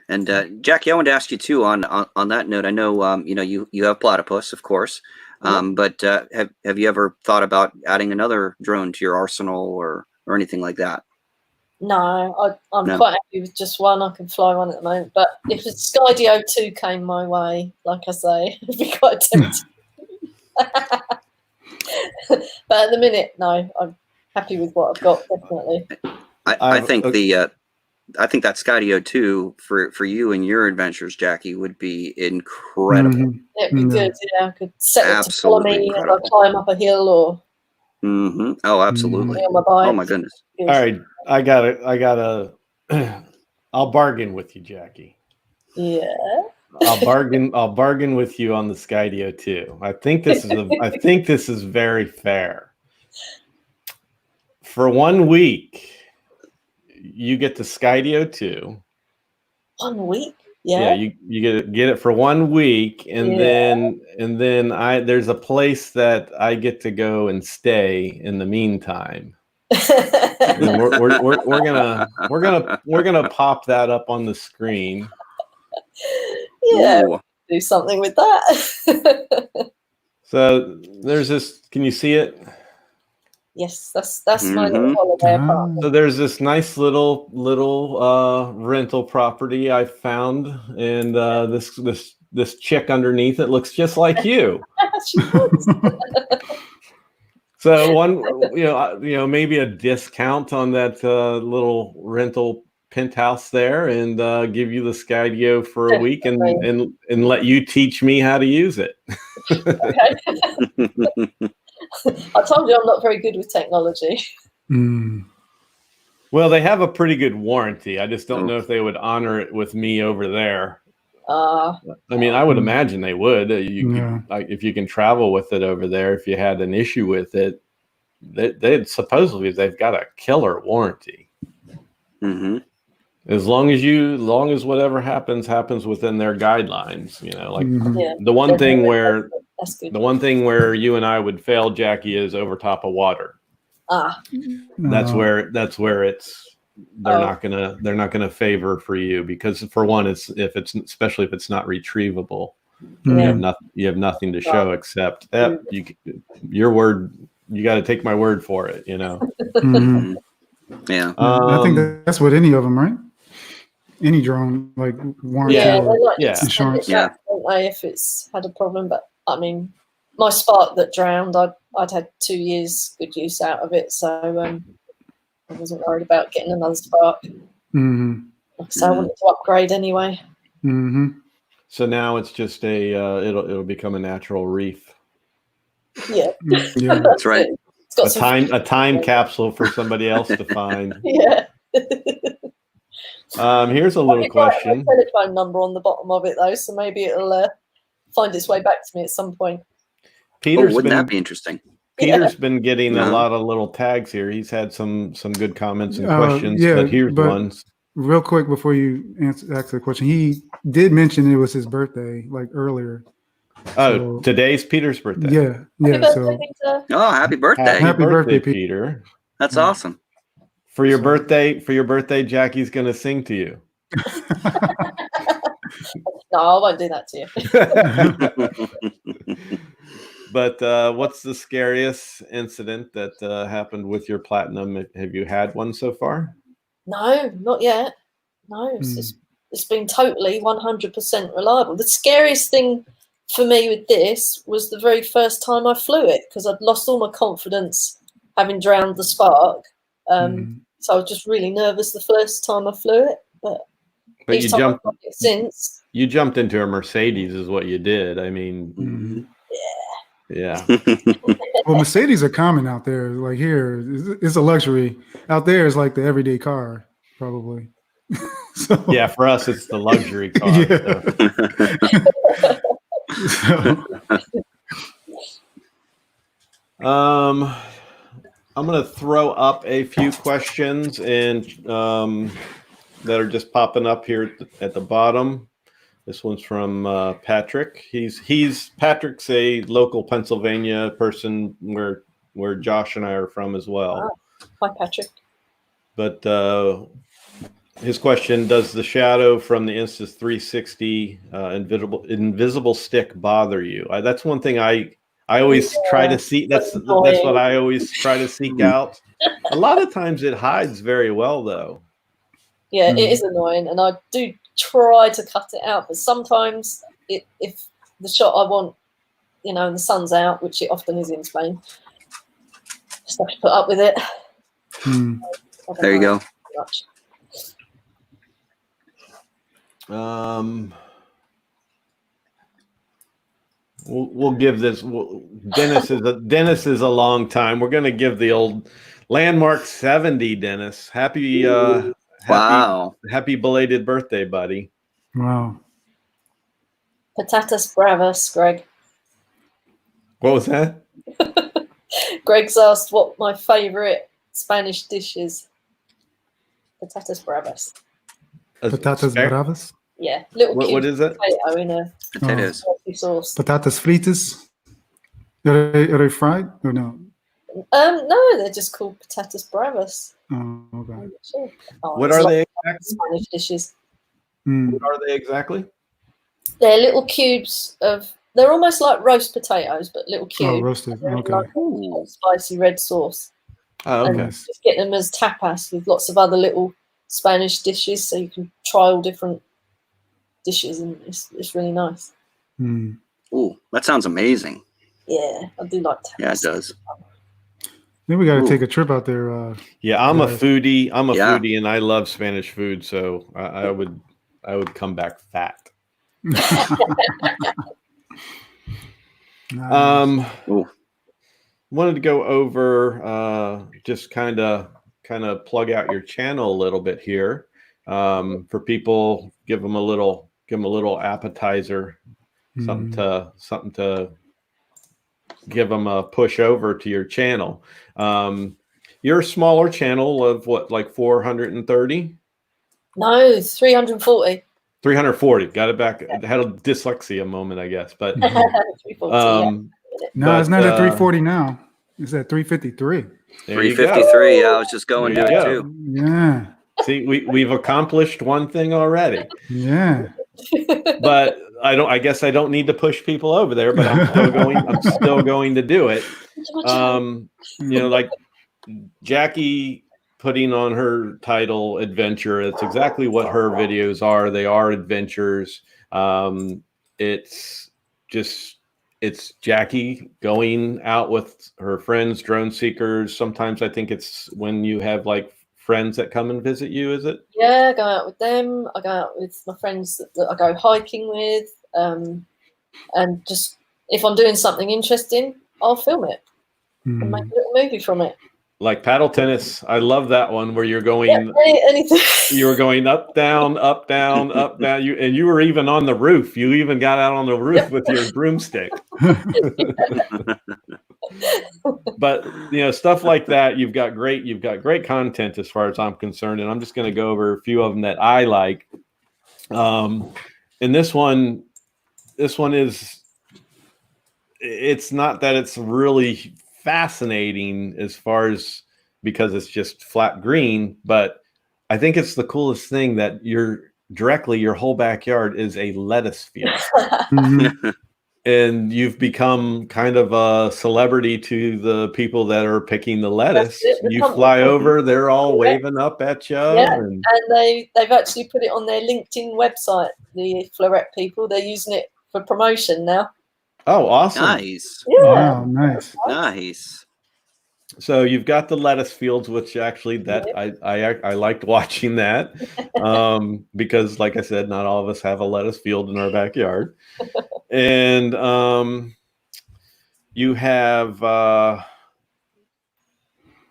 And Jackie, I wanted to ask you too on that note. I know you have platypus, of course, but have you ever thought about adding another drone to your arsenal or anything like that? No, I'm quite happy with just one. I can fly one at the moment, but if the Scariest 2 came my way, like I say, it'd be quite tempting. But at the minute, no, I'm happy with what I've got. Definitely. I think I think that Scariest 2 for you and your adventures, Jackie, would be incredible. It'd be good. Yeah, I could set it to follow me as I climb up a hill or. Oh, absolutely. On my bike. Oh my goodness. All right, I gotta. I'll bargain with you, Jackie. Yeah. I'll bargain with you on the Scariest 2. I think this is very fair. For 1 week, you get the Scariest 2. 1 week? Yeah. Yeah, you get it for 1 week, and then there's a place that I get to go and stay in the meantime. And we're gonna pop that up on the screen. Yeah, do something with that. So there's this. Can you see it? Yes, that's my little holiday apartment. So there's this nice little rental property I found, and this chick underneath it looks just like you. She does. So maybe a discount on that little rental penthouse there and give you the Skydio for a week and Definitely. let you teach me how to use it. Okay. I told you I'm not very good with technology. Well, they have a pretty good warranty. I just don't Oh. know if they would honor it with me over there. Uh, I mean, I would imagine they would. If you can travel with it over there, if you had an issue with it, they'd supposedly they've got a killer warranty. Mm-hmm. As long as whatever happens within their guidelines, you know, like yeah. the one thing That's good. where you and I would fail, Jackie, is over top of water. That's where they're not gonna favor for you, because for one, especially if it's not retrievable, you have nothing to show except your word. You got to take my word for it, you know. Yeah, I think that's what any of them, right? Any drone, like warranty or insurance. Yeah, don't they, if it's had a problem. But I mean, my Spark that drowned, I'd had 2 years good use out of it, so I wasn't worried about getting another Spark. So I wanted to upgrade anyway. So now it's just it'll become a natural reef. Yeah, that's right. It's got a time capsule for somebody else to find. Yeah. Here's a little question. My telephone number on the bottom of it though, so maybe it'll find its way back to me at some point. Wouldn't that be interesting? Peter's been getting a lot of little tags here. He's had some good comments and questions, but here's one. Real quick before you ask the question, he did mention it was his birthday, like earlier. Oh, today's Peter's birthday. Yeah. Happy birthday, Peter. Oh, happy birthday! Happy birthday, Peter. That's awesome. For your birthday, Jackie's gonna sing to you. No, I won't do that to you. But what's the scariest incident that happened with your Platinum? Have you had one so far? No, not yet. No, it's been totally 100% reliable. The scariest thing for me with this was the very first time I flew it, because I'd lost all my confidence having drowned the Spark. So I was just really nervous the first time I flew it. But you jumped since. You jumped into a Mercedes is what you did. I mean, yeah. Well, Mercedes are common out there. Like here, it's a luxury. Out there, it's like the everyday car, probably. So, yeah, for us, it's the luxury car. I'm going to throw up a few questions and that are just popping up here at the bottom. This one's from Patrick. Patrick's a local Pennsylvania person where Josh and I are from as well. Hi, Patrick. But his question: does the shadow from the Insta360 invisible stick bother you? That's one thing I always try to see. That's what I always try to seek out. A lot of times it hides very well, though. Yeah, it is annoying, and I do try to cut it out, but sometimes if the shot I want, and the sun's out, which it often is in Spain, just have to put up with it. There you go. We'll give this. Dennis is a long time. We're going to give the old landmark 70. Dennis, happy belated birthday, buddy. Wow. Patatas bravas, Greg. What was that? Greg's asked what my favorite Spanish dish is. Patatas bravas. Patatas bravas? Yeah, little what is it? Potato in a potatoes sauce. Patatas fritas. Are they fried or no? No, they're just called patatas bravas. Oh, okay. Sure. What are they exactly? Spanish dishes. What are they exactly? They're little cubes of. They're almost like roast potatoes, but little cubes. Oh, roasted. Okay. Like spicy red sauce. Oh, okay. And just get them as tapas with lots of other little Spanish dishes, so you can try all different dishes, and it's really nice. Ooh, that sounds amazing. Yeah, I do like tapas. Yeah, it does. Then we got to take a trip out there. Yeah, I'm a guys. foodie. I'm a foodie, and I love Spanish food, so I would come back fat. Nice. Wanted to go over just kind of plug out your channel a little bit here for people. Give them a little appetizer, something to give them a push over to your channel. You're a smaller channel of what, like 430? No, 340. 340. Got it back. I had a dyslexia moment, I guess, but 340, no, it's not at 340 now. It's at 353. 353. I was just going to it too. Yeah. See, we've accomplished one thing already. Yeah. But I guess I don't need to push people over there, but I'm still going to do it. Like Jackie putting on her title adventure, it's exactly what her videos are. They are adventures. It's Jackie going out with her friends, drone seekers. Sometimes I think it's when you have like friends that come and visit you, is it? Yeah, I go out with them. I go out with my friends that I go hiking with. And just if I'm doing something interesting, I'll film it and make a little movie from it. Like paddle tennis. I love that one where you're going anything. You were going up, down, up, down, up, down. You were even on the roof. You even got out on the roof with your broomstick. But stuff like that, you've got great content as far as I'm concerned, and I'm just going to go over a few of them that I like. And this one is, it's not that it's really fascinating as far as because it's just flat green, but I think it's the coolest thing that your whole backyard is a lettuce field. And you've become kind of a celebrity to the people that are picking the lettuce. You fly over, they're all waving up at you. Yeah, and they've actually put it on their LinkedIn website, the Floret people. They're using it for promotion now. Oh, awesome. Nice. Yeah. Wow, nice. Nice. So you've got the lettuce fields, which actually I liked watching that because, like I said, not all of us have a lettuce field in our backyard. And you have I'm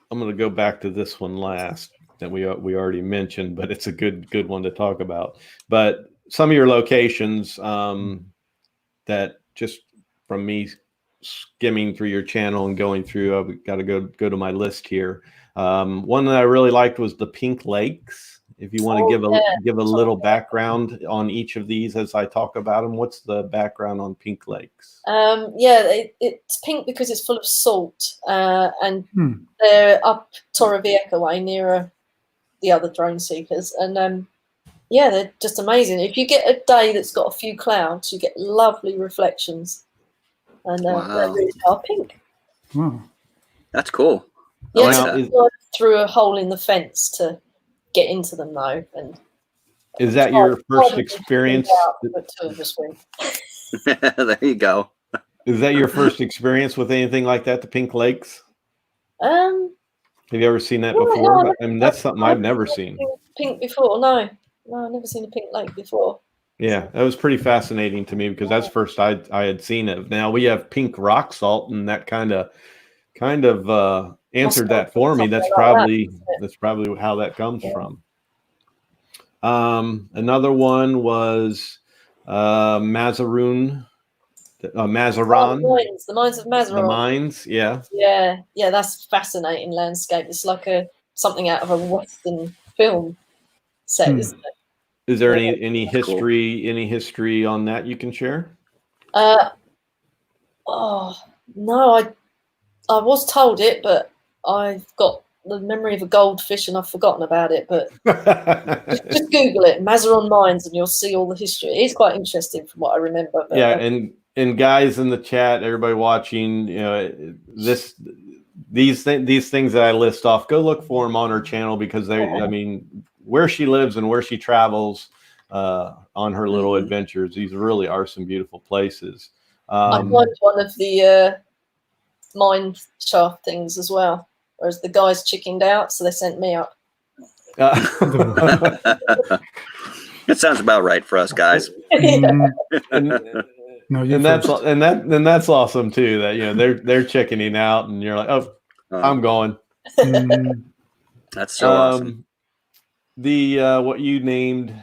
going to go back to this one last that we already mentioned, but it's a good one to talk about. But some of your locations that just from me skimming through your channel and going through, I've got to go to my list here. One that I really liked was the Pink Lakes. If you want to give a little background on each of these as I talk about them, what's the background on Pink Lakes? It's pink because it's full of salt, and they're up Torrevieja way nearer the other drone seekers, and they're just amazing. If you get a day that's got a few clouds, you get lovely reflections. And they really are pink. Wow. That's cool. Through a hole in the fence to get into them, though. And is that your first experience? There you go. Is that your first experience with anything like that, the Pink Lakes? Have you ever seen that before? No, I mean, that's something I've never seen. Pink before? No, I've never seen a pink lake before. Yeah, that was pretty fascinating to me because that's first I had seen it. Now we have pink rock salt, and that kind of answered that for me. That's probably how that comes from. Another one was Mazarin. The mines of Mazarin. The mines, yeah. Yeah, that's fascinating landscape. It's like something out of a Western film set, isn't it? Is there any history on that you can share? No, I was told it, but I've got the memory of a goldfish and I've forgotten about it. But just Google it, Mazarin Mines, and you'll see all the history. It is quite interesting from what I remember. But, and guys in the chat, everybody watching, these things that I list off, go look for them on her channel because where she lives and where she travels on her little adventures, these really are some beautiful places. I climbed one of the mine shaft things as well. whereas the guys chickened out, so they sent me up. It sounds about right for us guys. Mhm. No, you're that's awesome too. That they're chickening out, and you're like, oh, I'm going. Mhm. That's so awesome. The what you named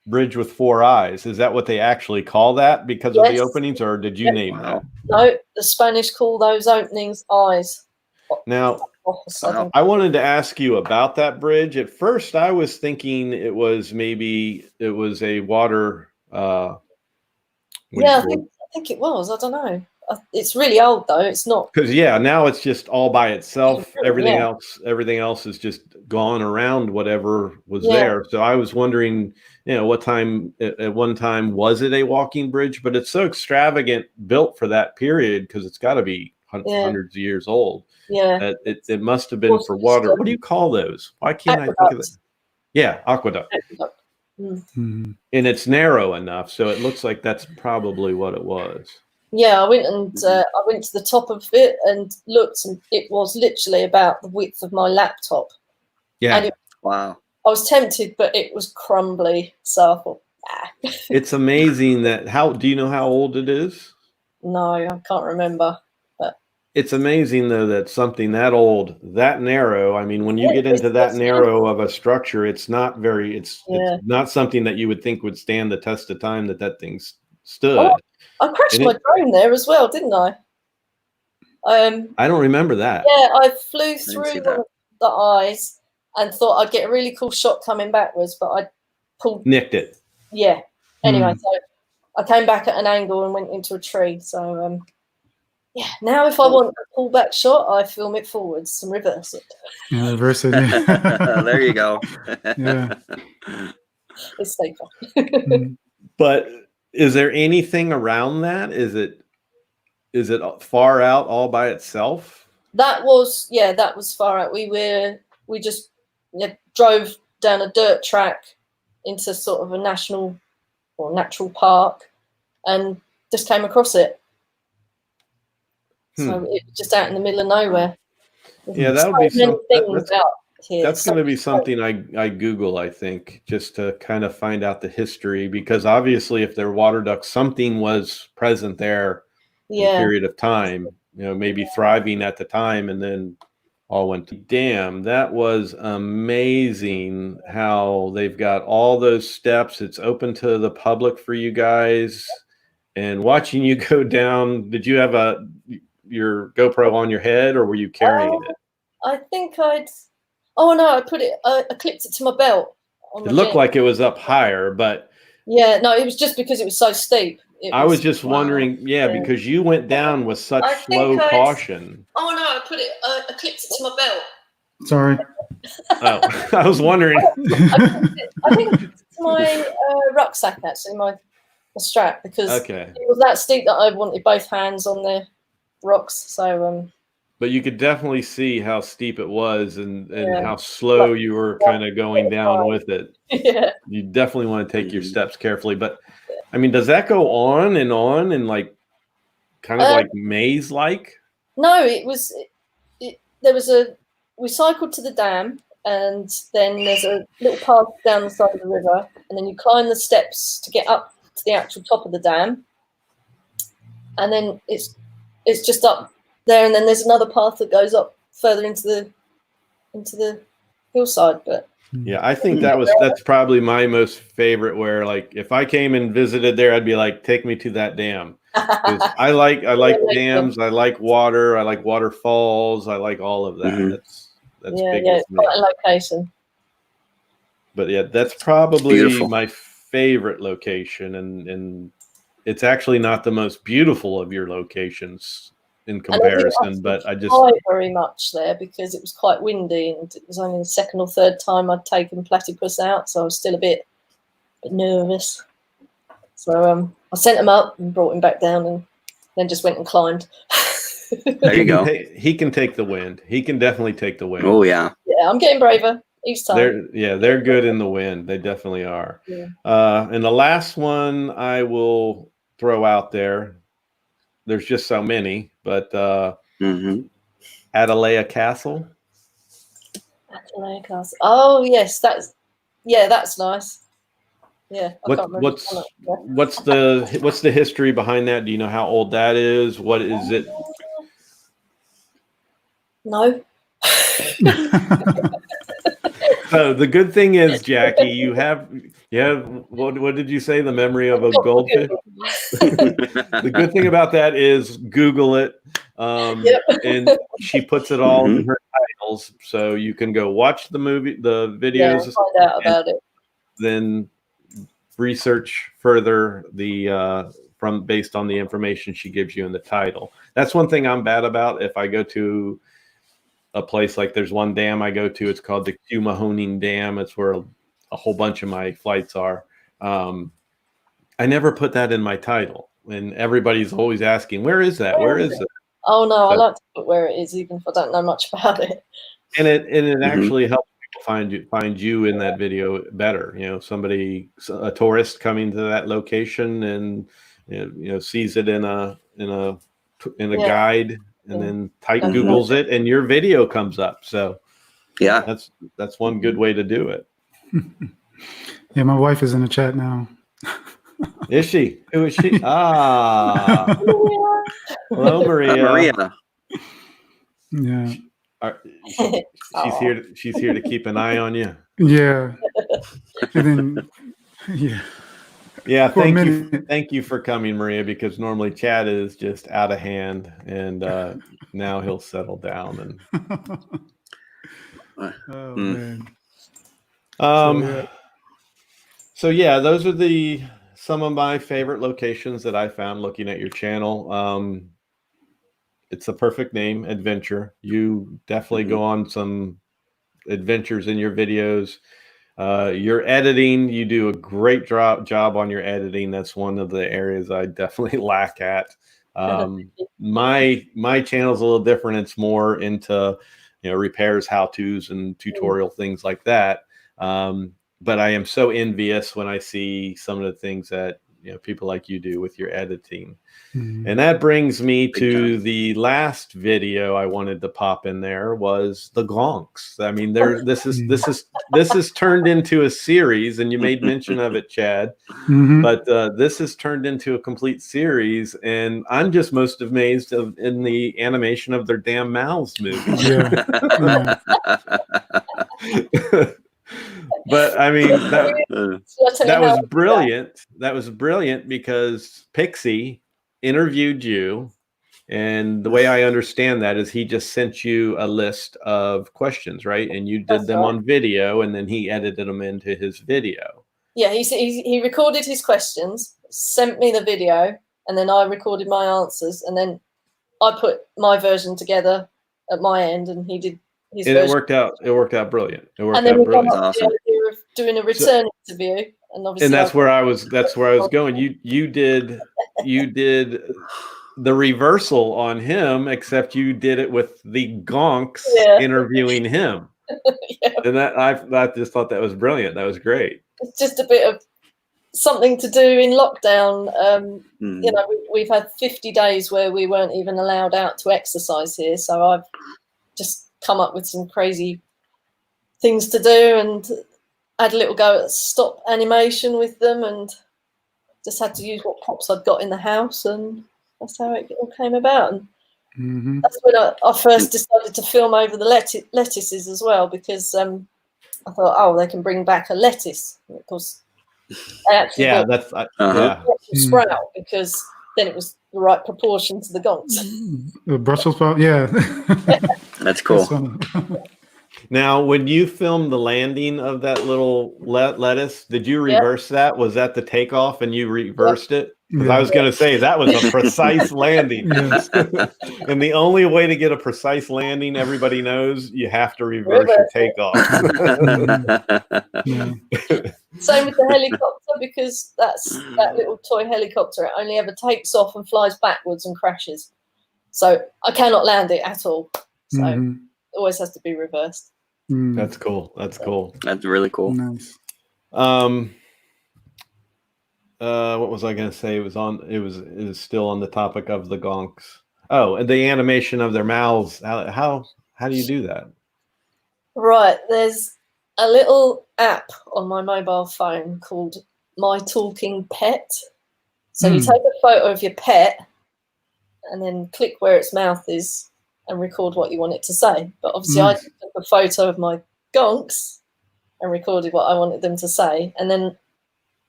Bridge with Four Eyes, is that what they actually call that because of the openings, or did you name that? No, the Spanish call those openings eyes. Now, I wanted to ask you about that bridge. At first, I was thinking it was a water. I think it was. I don't know. It's really old though. It's not, because now it's just all by itself. Everything else is just gone around whatever was there. So I was wondering, what time at one time was it a walking bridge? But it's so extravagant, built for that period, because it's got to be hundreds of years old. Yeah, it must have been for water. What do you call those? Why can't I think of it? Yeah, aqueduct. Mhm. And it's narrow enough, so it looks like that's probably what it was. Yeah, I went to the top of it and looked, and it was literally about the width of my laptop. Yeah. And Wow. I was tempted, but it was crumbly, so I thought, It's amazing do you know how old it is? No, I can't remember. But it's amazing though that something that old, that narrow, I mean, when you get into that narrow of a structure, it's not not something that you would think would stand the test of time that thing stood. Oh, I crashed my drone there as well, didn't I? I don't remember that. Yeah, I flew through the eyes and thought I'd get a really cool shot coming backwards, but I nicked it. Yeah. Anyway, so I came back at an angle and went into a tree. So now if I want a pullback shot, I film it forwards and reverse it. Yeah, reverse it. Yeah. There you go. Yeah. It's safer. But is there anything around that? Is it far out all by itself? That was far out. We just drove down a dirt track into sort of a national or natural park and just came across it. So it was just out in the middle of nowhere. Yeah, that would be something. That's going to be so something I Google, I think, just to kind of find out the history, because obviously if they're water ducts, something was present there in a period of time, maybe thriving at the time, and then all went to damn. That was amazing how they've got all those steps. It's open to the public for you guys. And watching you go down, did you have your GoPro on your head, or were you carrying it? I think I clipped it to my belt. It looked like it was up higher, but no, it was just because it was so steep. I was just wondering, because you went down with such slow caution. I clipped it to my belt. Sorry. Oh, I was wondering. I think it's my rucksack, actually, my strap, because it was that steep that I wanted both hands on the rocks. So but you could definitely see how steep it was and how slow you were kind of going down with it. Yeah. You definitely want to take your steps carefully. But I mean, does that go on and like kind of like maze like? No, we cycled to the dam, and then there's a little path down the side of the river, and then you climb the steps to get up to the actual top of the dam, and then it's just up there, and then there's another path that goes up further into the hillside. But yeah, I think that's probably my most favorite, where like if I came and visited there, I'd be like, take me to that dam. I like dams, I like water, I like waterfalls, I like all of that. That's big it's quite a location. But yeah, that's probably my favorite location, and it's actually not the most beautiful of your locations in comparison, but I just very much there because it was quite windy, and it was only the second or third time I'd taken platypus out, so I was still a bit nervous. So I sent him up and brought him back down, and then just went and climbed. There you go. He can take the wind. He can definitely take the wind. Oh yeah. Yeah, I'm getting braver each time. They're good in the wind. They definitely are. Yeah. And the last one I will throw out there. There's just so many, but Adelaide Castle. Adelaide Castle. Oh yes, that's nice. Yeah, I can't remember. What's the history behind that? Do you know how old that is? What is it? No. So the good thing is, Jackie, you have what did you say? The memory of a goldfish. The good thing about that is Google it, and she puts it all in her titles, so you can go watch the videos, find out about it. Then research further based on the information she gives you in the title. That's one thing I'm bad about. If I go to a place, like there's one dam I go to, it's called the Mahoning Dam. It's where a whole bunch of my flights are. I never put that in my title, and everybody's always asking, where is that? Where is it? Oh no, I like to put where it is, even if I don't know much about it. And it actually helps people find you in that video better. You know, a tourist coming to that location and sees it in a guide, and then Googles it, and your video comes up. So yeah, that's one good way to do it. Yeah, my wife is in the chat now. Is she? Who is she? Ah, hello, Maria. Maria. Yeah. She's here. She's here to keep an eye on you. Yeah. And then, yeah. Yeah. Thank you for coming, Maria. Because normally Chad is just out of hand, and now he'll settle down. And oh man. So yeah, those are some of my favorite locations that I found looking at your channel. It's a perfect name, Adventure. You definitely go on some adventures in your videos. Your editing, you do a great job on your editing. That's one of the areas I definitely lack at. My channel's a little different. It's more into repairs, how-tos, and tutorial things like that. But I am so envious when I see some of the things that people like you do with your editing. And that brings me to the last video I wanted to pop in. There was the Gonks. I mean, this is turned into a series, and you made mention of it, Chad. But this has turned into a complete series, and I'm just most amazed in the animation of their damn mouths moving. Yeah. But I mean, that was brilliant. That was brilliant because Pixie interviewed you, and the way I understand that is he just sent you a list of questions, right? And you did them on video, and then he edited them into his video. Yeah, he recorded his questions, sent me the video, and then I recorded my answers, and then I put my version together at my end, and he did his version. It worked out brilliant. And then we got the idea of doing a return interview, and obviously, and that's where I was going. You did the reversal on him, except you did it with the Gonks interviewing him. And I just thought that was brilliant. That was great. It's just a bit of something to do in lockdown. We've had 50 days where we weren't even allowed out to exercise here, so I've just come up with some crazy things to do and had a little go at stop animation with them, and just had to use what props I'd got in the house, and that's how it all came about. And that's when I first decided to film over the lettuces as well, because I thought, they can bring back a lettuce. And of course, I actually sprout, because then it was the right proportion to the Gonks. The Brussels sprout, yeah. That's cool. Now, when you filmed the landing of that little lettuce, did you reverse that? Was that the takeoff and you reversed it? Because I was going to say that was a precise landing. And the only way to get a precise landing, everybody knows, you have to reverse your takeoff. Same with the helicopter, because that little toy helicopter, it only ever takes off and flies backwards and crashes. So I cannot land it at all. So it always has to be reversed. That's cool. That's cool. That's really cool. Nice. What was I going to say? It was still on the topic of the Gonks. Oh, and the animation of their mouths. How do you do that? Right, there's a little app on my mobile phone called My Talking Pet. So you take a photo of your pet and then click where its mouth is and record what you want it to say. But obviously I took a photo of my gonks and recorded what I wanted them to say. And then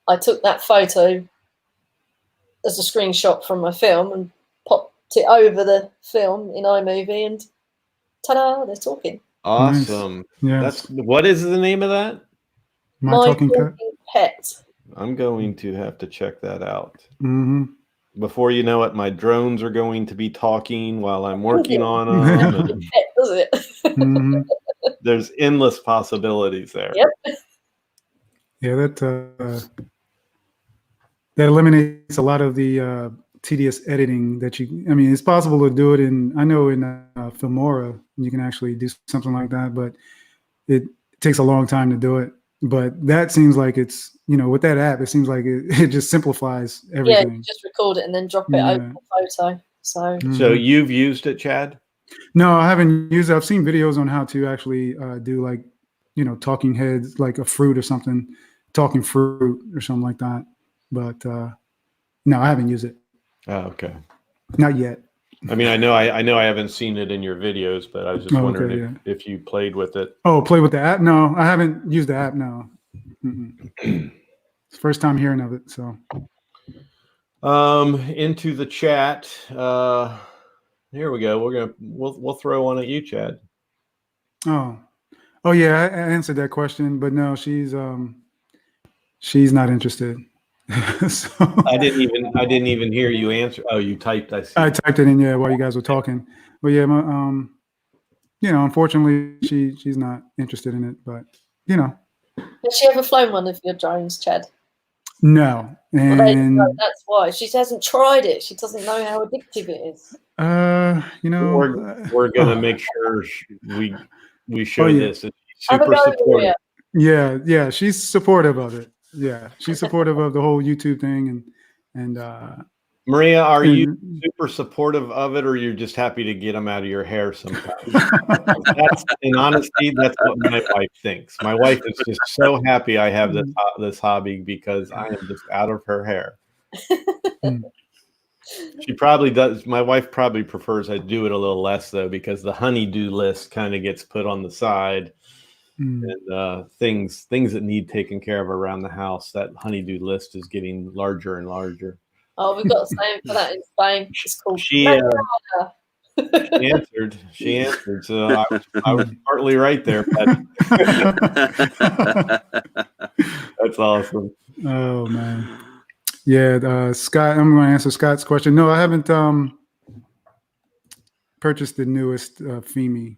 I took that photo as a screenshot from my film and popped it over the film in iMovie, and ta-da, they're talking. Awesome. Nice. That's what is the name of that? My Talking Pet. I'm going to have to check that out. Mm-hmm. Before you know it, my drones are going to be talking while I'm working on them. And Pet, does it? Mm-hmm. there's endless possibilities there. Yep. Yeah, that eliminates a lot of the tedious editing that you. I mean, it's possible to do it in. I know in Filmora you can actually do something like that, but it takes a long time to do it. But that seems like it's, with that app, it seems like it just simplifies everything. Yeah, you just record it and then drop it over the photo. So you've used it, Chad? No, I haven't used it. I've seen videos on how to actually do like, talking heads, like a fruit or something, talking fruit or something like that. But no, I haven't used it. Oh, okay. Not yet. I mean, I know I haven't seen it in your videos, but I was just wondering if you played with it. Oh, play with the app? No, I haven't used the app. No. It's first time hearing of it. So, into the chat. Here we go. We'll throw one at you, Chad. Oh yeah, I answered that question, but no, she's not interested. So, I didn't even hear you answer. Oh, you typed. I see. I typed it in while you guys were talking. But yeah, unfortunately, she's not interested in it. But has she ever flown one of your drones, Chad? No, and that's why she hasn't tried it. She doesn't know how addictive it is. We're gonna make sure we show this. She's super supportive. Yeah, she's supportive of it. Yeah, she's supportive of the whole YouTube thing, and Maria, are you super supportive of it, or you're just happy to get them out of your hair sometimes? In honesty, that's what my wife thinks. My wife is just so happy I have this hobby because I am just out of her hair. She probably does. My wife probably prefers I do it a little less though, because the honeydew list kind of gets put on the side. And things that need taken care of around the house, that honeydew list is getting larger and larger. Oh, we've got the same for that in Spain. It's called she answered. So I was partly right there, Patty. That's awesome. Oh man. Yeah, Scott, I'm going to answer Scott's question. No, I haven't purchased the newest FEMI.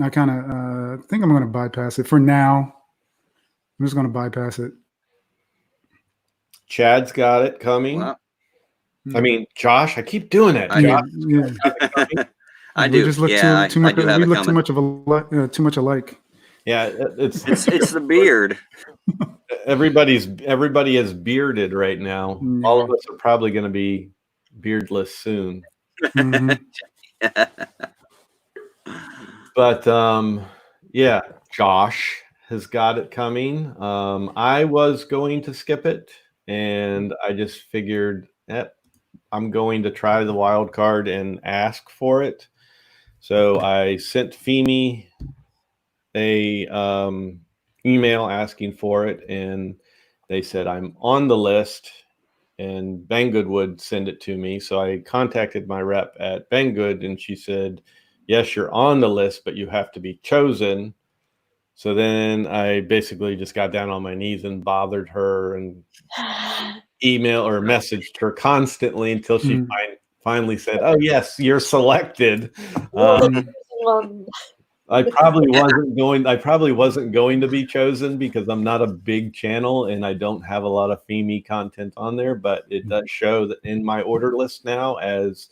I kind of think I'm going to bypass it for now. I'm just going to bypass it. Chad's got it coming. Wow. I mean, Josh, I keep doing it. I do. Just look too much. We look too much alike. Yeah, it's the beard. Everybody is bearded right now. Yeah. All of us are probably going to be beardless soon. But yeah, Josh has got it coming. I was going to skip it, and I just figured I'm going to try the wild card and ask for it. So I sent FEMI a email asking for it, and they said I'm on the list, and Banggood would send it to me. So I contacted my rep at Banggood, and she said, yes, you're on the list, but you have to be chosen. So then I basically just got down on my knees and bothered her and email or messaged her constantly until she finally said, oh yes, you're selected. I probably wasn't going to be chosen because I'm not a big channel and I don't have a lot of FEMI content on there, but it does show that in my order list now as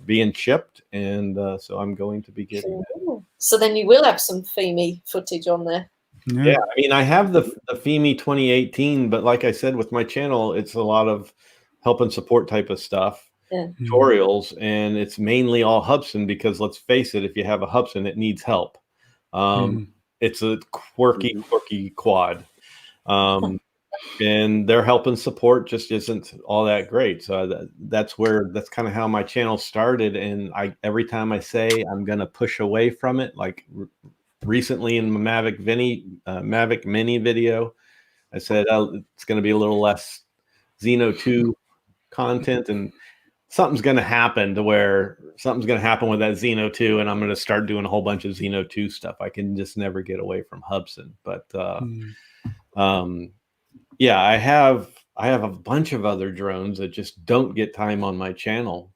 being shipped, and so I'm going to be getting it. So then you will have some FEMI footage on there. Yeah, I mean, I have the FEMI 2018, but like I said, with my channel, it's a lot of help and support type of stuff. tutorials, and it's mainly all Hubsan because let's face it, if you have a Hubsan, it needs help. It's a quirky quad. And their help and support just isn't all that great. So that's kind of how my channel started. And every time I say I'm going to push away from it, like recently in my MAVIC Mini video, I said it's going to be a little less Xeno 2 content, and something's going to happen with that Xeno 2, and I'm going to start doing a whole bunch of Xeno 2 stuff. I can just never get away from Hubsan. But yeah, I have a bunch of other drones that just don't get time on my channel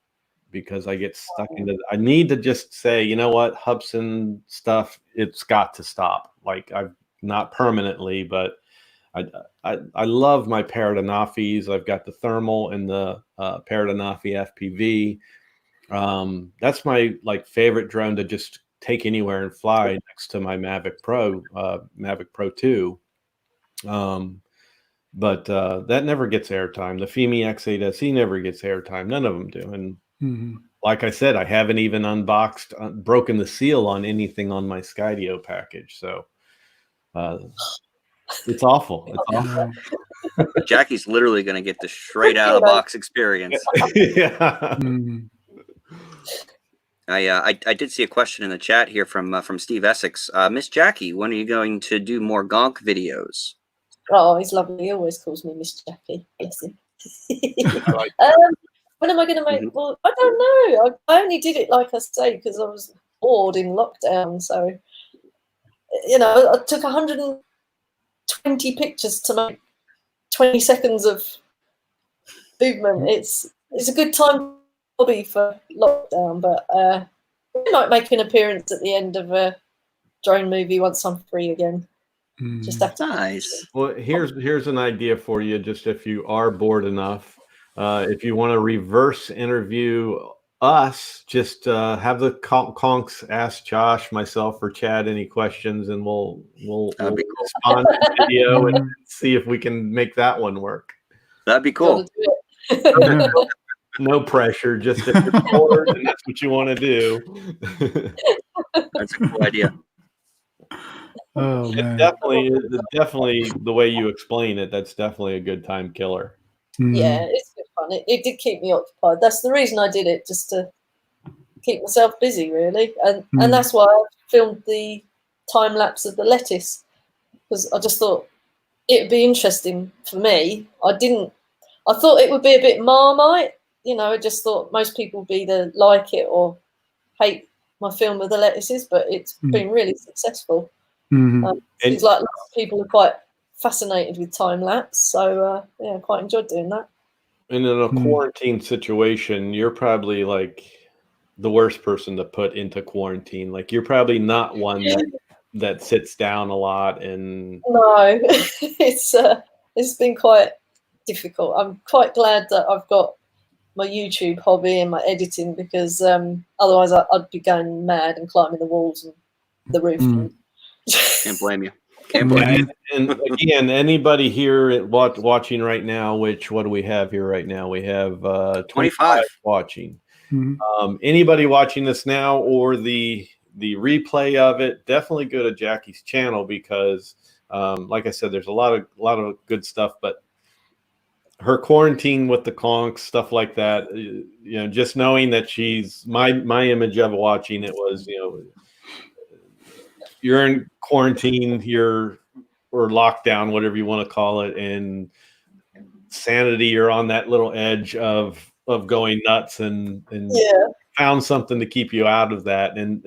because I get stuck into. I need to just say, you know what, Hubsan stuff, it's got to stop. Like, I've not permanently, but I love my Paradanafis. I've got the thermal and the Paradanafi FPV. That's my favorite drone to just take anywhere and fly next to my Mavic Pro 2. But that never gets airtime. The Fimi X8SE never gets airtime. None of them do. And like I said, I haven't even broken the seal on anything on my Skydio package. So it's awful. It's awful. Jackie's literally going to get the straight out of the box experience. Yeah. I did see a question in the chat here from Steve Essex. Miss Jackie, when are you going to do more Gonk videos? Oh, he's lovely. He always calls me Miss Jackie. Bless him. When am I going to make? Well, I don't know. I only did it, like I say, because I was bored in lockdown. So, I took 120 pictures to make 20 seconds of movement. It's a good time hobby for lockdown, but I might make an appearance at the end of a drone movie once I'm free again. Just have to. Nice. Well, here's an idea for you. Just if you are bored enough, if you want to reverse interview us, just have the conks ask Josh, myself, or Chad any questions, and we'll respond to the video and see if we can make that one work. That'd be cool. No pressure. Just if you're bored and that's what you want to do. That's a cool idea. Oh man, definitely the way you explain it, that's definitely a good time killer. Yeah, it's good fun. It did keep me occupied. That's the reason I did it, just to keep myself busy, really. And that's why I filmed the time lapse of the lettuce, because I just thought it would be interesting for me. I thought it would be a bit Marmite, I just thought most people would either like it or hate my film of the lettuces, but it's been really successful. It's like lots of people are quite fascinated with time lapse, so I quite enjoyed doing that. And in a quarantine situation, you're probably like the worst person to put into quarantine. Like, you're probably not one that sits down a lot. And no, it's been quite difficult. I'm quite glad that I've got my YouTube hobby and my editing, because otherwise I'd be going mad and climbing the walls and the roof. Can't blame you. And again, anybody here watching right now, what do we have here right now? We have 25 watching. Anybody watching this now or the replay of it, definitely go to Jackie's channel, because like I said, there's a lot of good stuff, but her quarantine with the conks, stuff like that, just knowing that she's my image of watching it was, you're in quarantine here, or lockdown, whatever you want to call it, and sanity, you're on that little edge of going nuts, and found something to keep you out of that. And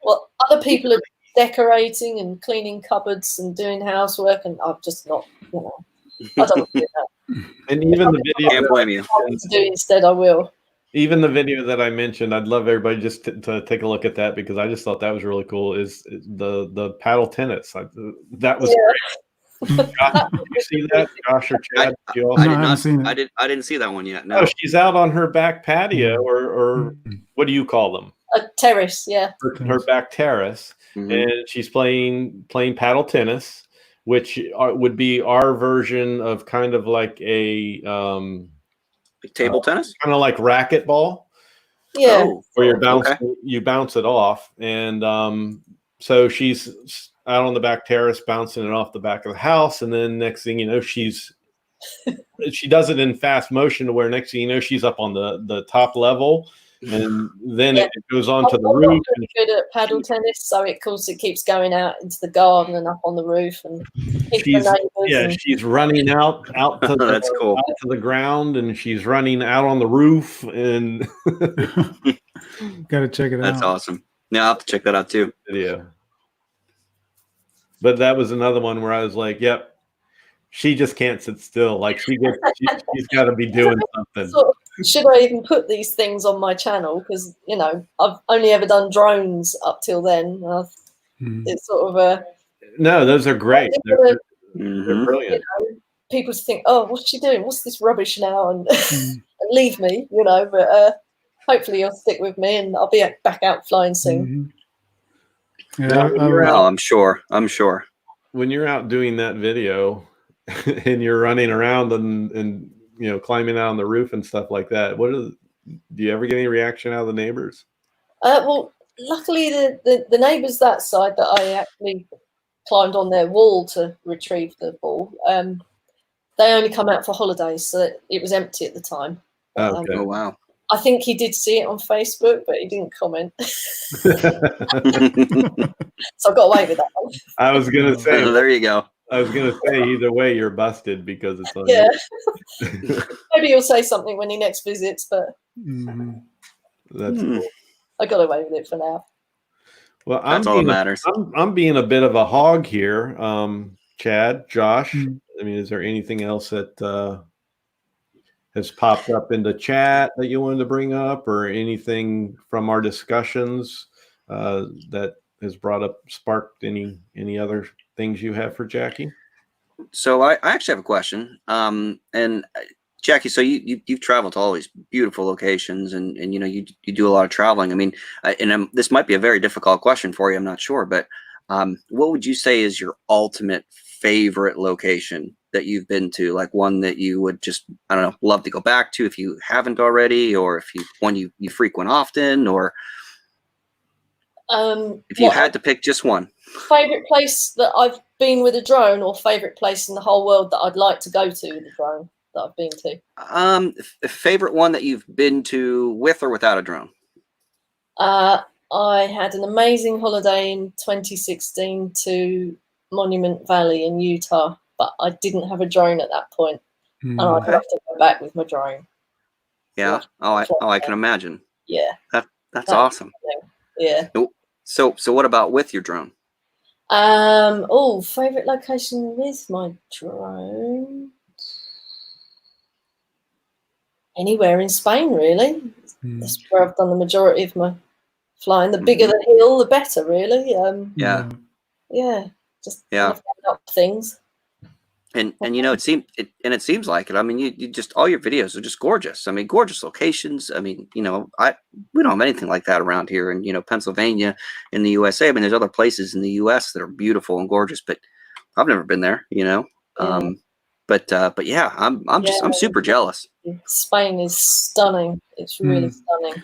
well, other people are decorating and cleaning cupboards and doing housework, and I'm just not, I don't want to do that. And even the video, can't blame you. To do instead, I will. Even the video that I mentioned, I'd love everybody just to take a look at that, because I just thought that was really cool. Is the paddle tennis? That was great. Josh, did you see that, Josh or Chad? I did not see it. I didn't see that one yet. No. Oh, she's out on her back patio, or what do you call them? A terrace, yeah. Her back terrace, and she's playing paddle tennis, which would be our version of kind of like a Like table tennis? Kind of like racquetball. Yeah. Oh, Where you're bouncing, okay. you bounce it off, and so she's out on the back terrace bouncing it off the back of the house, and then next thing you know, she does it in fast motion to where next thing you know, she's up on the top level, and then it goes on to the I'm roof. not very good at paddle tennis, so it keeps going out into the garden and up on the roof, and she's running out to That's cool. out to the ground, and she's running out on the roof, and Got to check it out. That's awesome. Yeah, I'll have to check that out too. video. But that was another one where I was like, "Yep, she just can't sit still. Like she's got to be doing something." So, should I even put these things on my channel? Because I've only ever done drones up till then. It's sort of a no. Those are great. They're brilliant. People think, "Oh, what's she doing? What's this rubbish now?" And, and leave me, But hopefully, you'll stick with me, and I'll be back out flying soon. Yeah, I'm sure. When you're out doing that video and you're running around and climbing out on the roof and stuff like that, do you ever get any reaction out of the neighbors? Well, luckily the neighbours that side that I actually climbed on their wall to retrieve the ball, they only come out for holidays, so it was empty at the time. Okay. Oh wow. I think he did see it on Facebook, but he didn't comment. So I got away with that one. I was gonna say, there you go. I was gonna say either way you're busted because it's on Maybe he'll say something when he next visits, but that's cool. I got away with it for now. Well, that's all that matters. I'm being a bit of a hog here, Chad, Josh. I mean, is there anything else that has popped up in the chat that you wanted to bring up, or anything from our discussions that has sparked any other things you have for Jackie? So I actually have a question. And Jackie, so you've traveled to all these beautiful locations, and you do a lot of traveling. I mean, this might be a very difficult question for you, I'm not sure, but what would you say is your ultimate favorite location that you've been to, like one that you would just, I don't know, love to go back to if you haven't already, or if one you frequent often, or if you had to pick just one? Favorite place that I've been with a drone, or favorite place in the whole world that I'd like to go to with a drone that I've been to? Favorite one that you've been to with or without a drone? I had an amazing holiday in 2016 to Monument Valley in Utah, but I didn't have a drone at that point, and I'd have to go back with my drone. Yeah. I can imagine. Yeah. That's awesome. Yeah. So what about with your drone? Favorite location with my drone? Anywhere in Spain, really. That's where I've done the majority of my flying. The bigger the hill, the better, really. Yeah. Just up things. And it seems like it. I mean, you just, all your videos are just gorgeous. I mean, gorgeous locations. I mean, we don't have anything like that around here in Pennsylvania, in the USA. I mean, there's other places in the US that are beautiful and gorgeous, but I've never been there. But yeah, I'm super jealous. Spain is stunning. It's really stunning.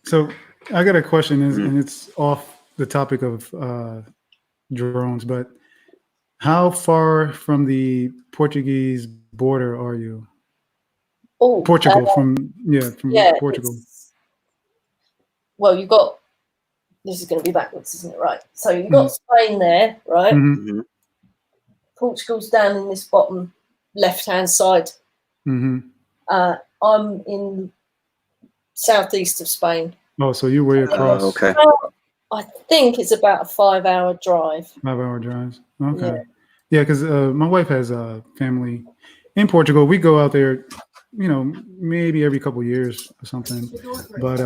So I got a question, and it's off the topic of drones, but how far from the Portuguese border are you? Oh, Portugal, from Portugal. Well, you've got, this is going to be backwards, isn't it? Right. So you've got Spain there, right? Portugal's down in this bottom left-hand side. I'm in southeast of Spain. Oh, so you're way across. Okay. I think it's about a 5-hour drive. 5-hour drives. Okay. Yeah, because my wife has a family in Portugal. We go out there, maybe every couple of years or something. But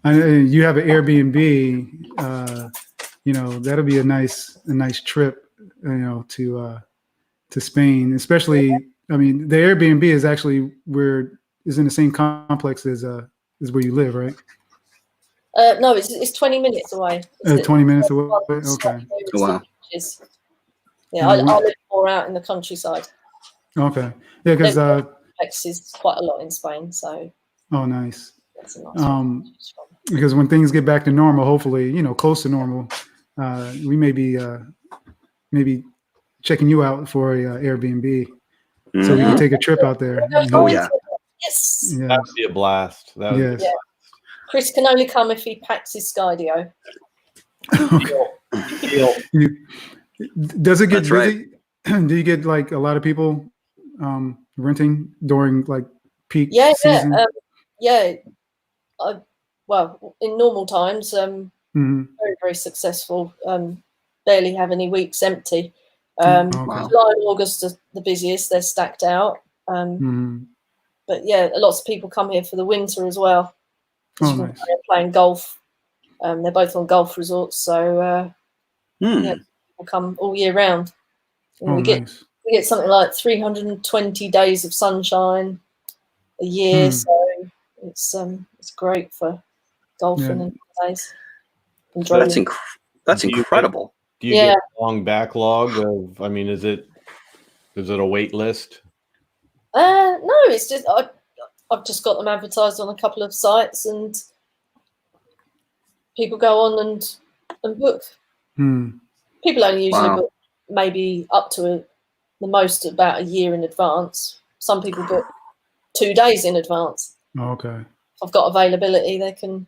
you have an Airbnb. That'll be a nice trip. To Spain, especially. I mean, the Airbnb is actually is in the same complex as where you live, right? No, it's 20 minutes away. 20 minutes away. Okay. Wow. Yeah, I live more out in the countryside. Okay. Yeah, because duplexes quite a lot in Spain, so Oh, nice. that's a nice one. Because when things get back to normal, hopefully, close to normal, we may be maybe checking you out for a Airbnb, so we can take a trip out there. Oh, yeah. Yes. Yeah. That would be a blast. That would Yes. be a Chris can only come if he packs his Skydio. deal. Does it get That's busy? Do you get like a lot of people renting during like peak season? Well, in normal times, very, very successful. Barely have any weeks empty. Okay. Wow. July and August are the busiest. They're stacked out. But yeah, lots of people come here for the winter as well. Oh, You can nice. go playing golf. They're both on golf resorts, so people come all year round. And Oh, we nice. get something like 320 days of sunshine a year, so it's great for golfing and days. That's incredible. Do you get a long backlog of? I mean, is it a wait list? No, it's just I've just got them advertised on a couple of sites, and people go on and book. People only usually book maybe up to the most about a year in advance. Some people book 2 days in advance. Okay. If I've got availability, they can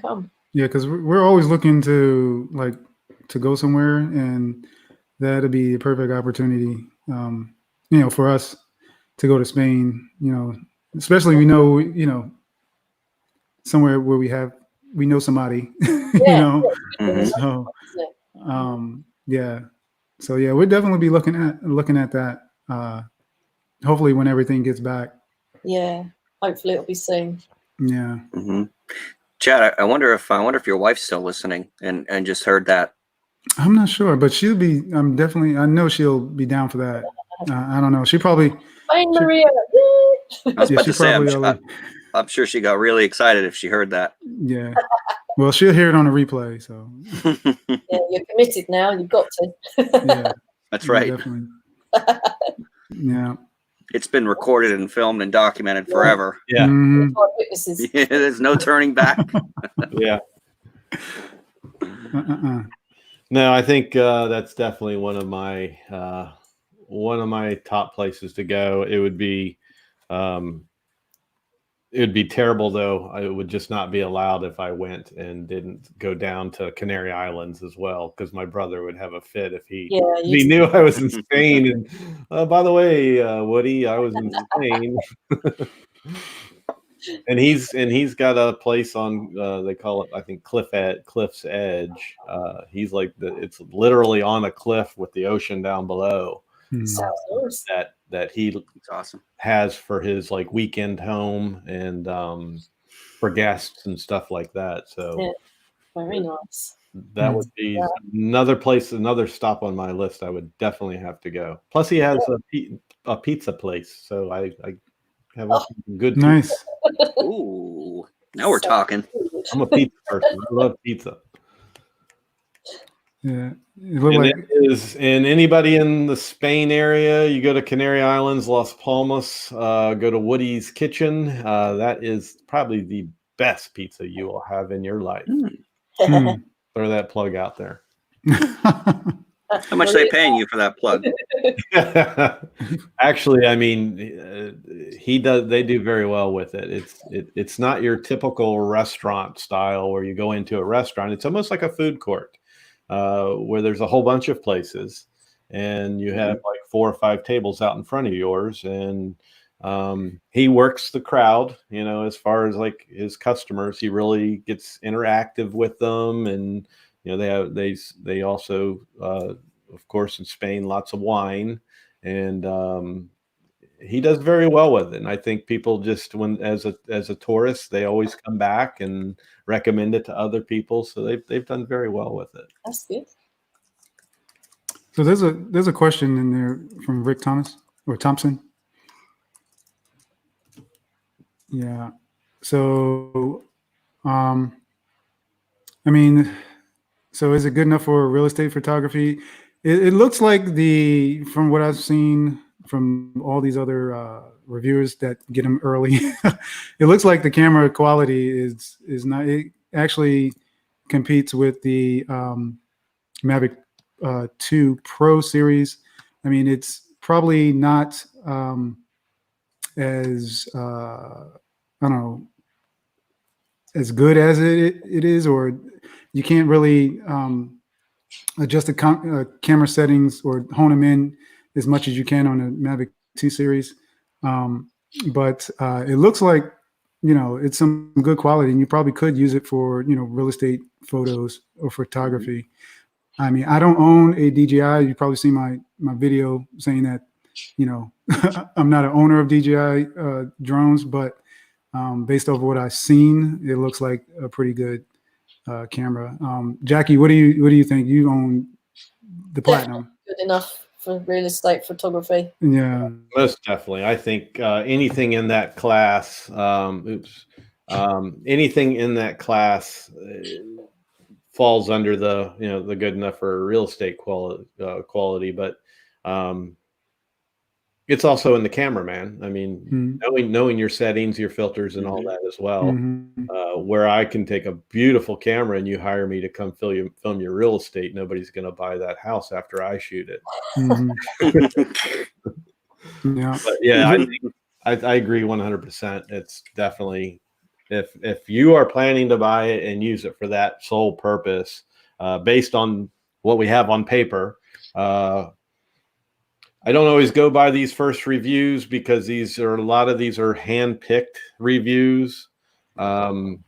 come. Yeah, because we're always looking to go somewhere, and that'd be a perfect opportunity, for us to go to Spain. Especially we know, somewhere where we know somebody. So yeah. So yeah, we'll definitely be looking at that. Hopefully, when everything gets back. Yeah, hopefully it'll be soon. Yeah. Chad, I wonder if your wife's still listening and just heard that. I'm not sure, but she'll be. I know she'll be down for that. I don't know. She probably. Hi, Maria. I was about to say, I'm sure she got really excited if she heard that. Yeah. Well, she'll hear it on the replay. So. Yeah, you're committed now. You've got to. Yeah. That's right. Definitely. Yeah. It's been recorded and filmed and documented forever. Yeah. Witnesses. Yeah, there's no turning back. Yeah. No, I think that's definitely one of my top places to go. It would be terrible though. It would just not be allowed if I went and didn't go down to Canary Islands as well, because my brother would have a fit if he knew I was in Spain. And by the way, Woody, I was in Spain. And he's got a place on they call it, I think, Cliff's Edge. He's like it's literally on a cliff with the ocean down below. That he awesome. has for his like weekend home and for guests and stuff like that. So very nice. That would be another stop on my list. I would definitely have to go. Plus, he has a pizza place, so I have good. Nice. Ooh, now we're talking. I'm a pizza person. I love pizza. Yeah. And anybody in the Spain area, you go to Canary Islands, Las Palmas, go to Woody's Kitchen. That is probably the best pizza you will have in your life. Throw that plug out there. How much are they paying you for that plug? Actually, I mean, they do very well with it. It's not your typical restaurant style where you go into a restaurant. It's almost like a food court. Where there's a whole bunch of places and you have like 4 or 5 tables out in front of yours, and he works the crowd, as far as like his customers. He really gets interactive with them, and they also of course in Spain lots of wine, and he does very well with it. And I think people just as a tourist, they always come back and recommend it to other people. So they've done very well with it. That's good. So there's a question in there from Rick Thompson. Yeah. So, I mean, so is it good enough for real estate photography? It looks like from what I've seen from all these other reviewers that get them early. It looks like the camera quality is not. It actually competes with the MAVIC 2 Pro series. I mean, it's probably not as I don't know, as good as it is, or you can't really adjust the camera settings or hone them in as much as you can on the MAVIC 2 series. But it looks like, it's some good quality, and you probably could use it for, real estate photos or photography. I mean, I don't own a DJI. You probably see my video saying that, I'm not an owner of DJI drones, but based off what I've seen, it looks like a pretty good camera. Jackie, what do you think? You own the Platinum. Good enough for real estate photography. Yeah, most definitely. I think anything in that class, anything in that class falls under the the good enough for real estate quality, but it's also in the camera, man. I mean, knowing your settings, your filters, and all that as well. Where I can take a beautiful camera and you hire me to come film your real estate, nobody's going to buy that house after I shoot it. Yeah, but yeah, I agree 100%. It's definitely, if you are planning to buy it and use it for that sole purpose, based on what we have on paper. I don't always go by these first reviews because a lot of these are hand-picked reviews. So,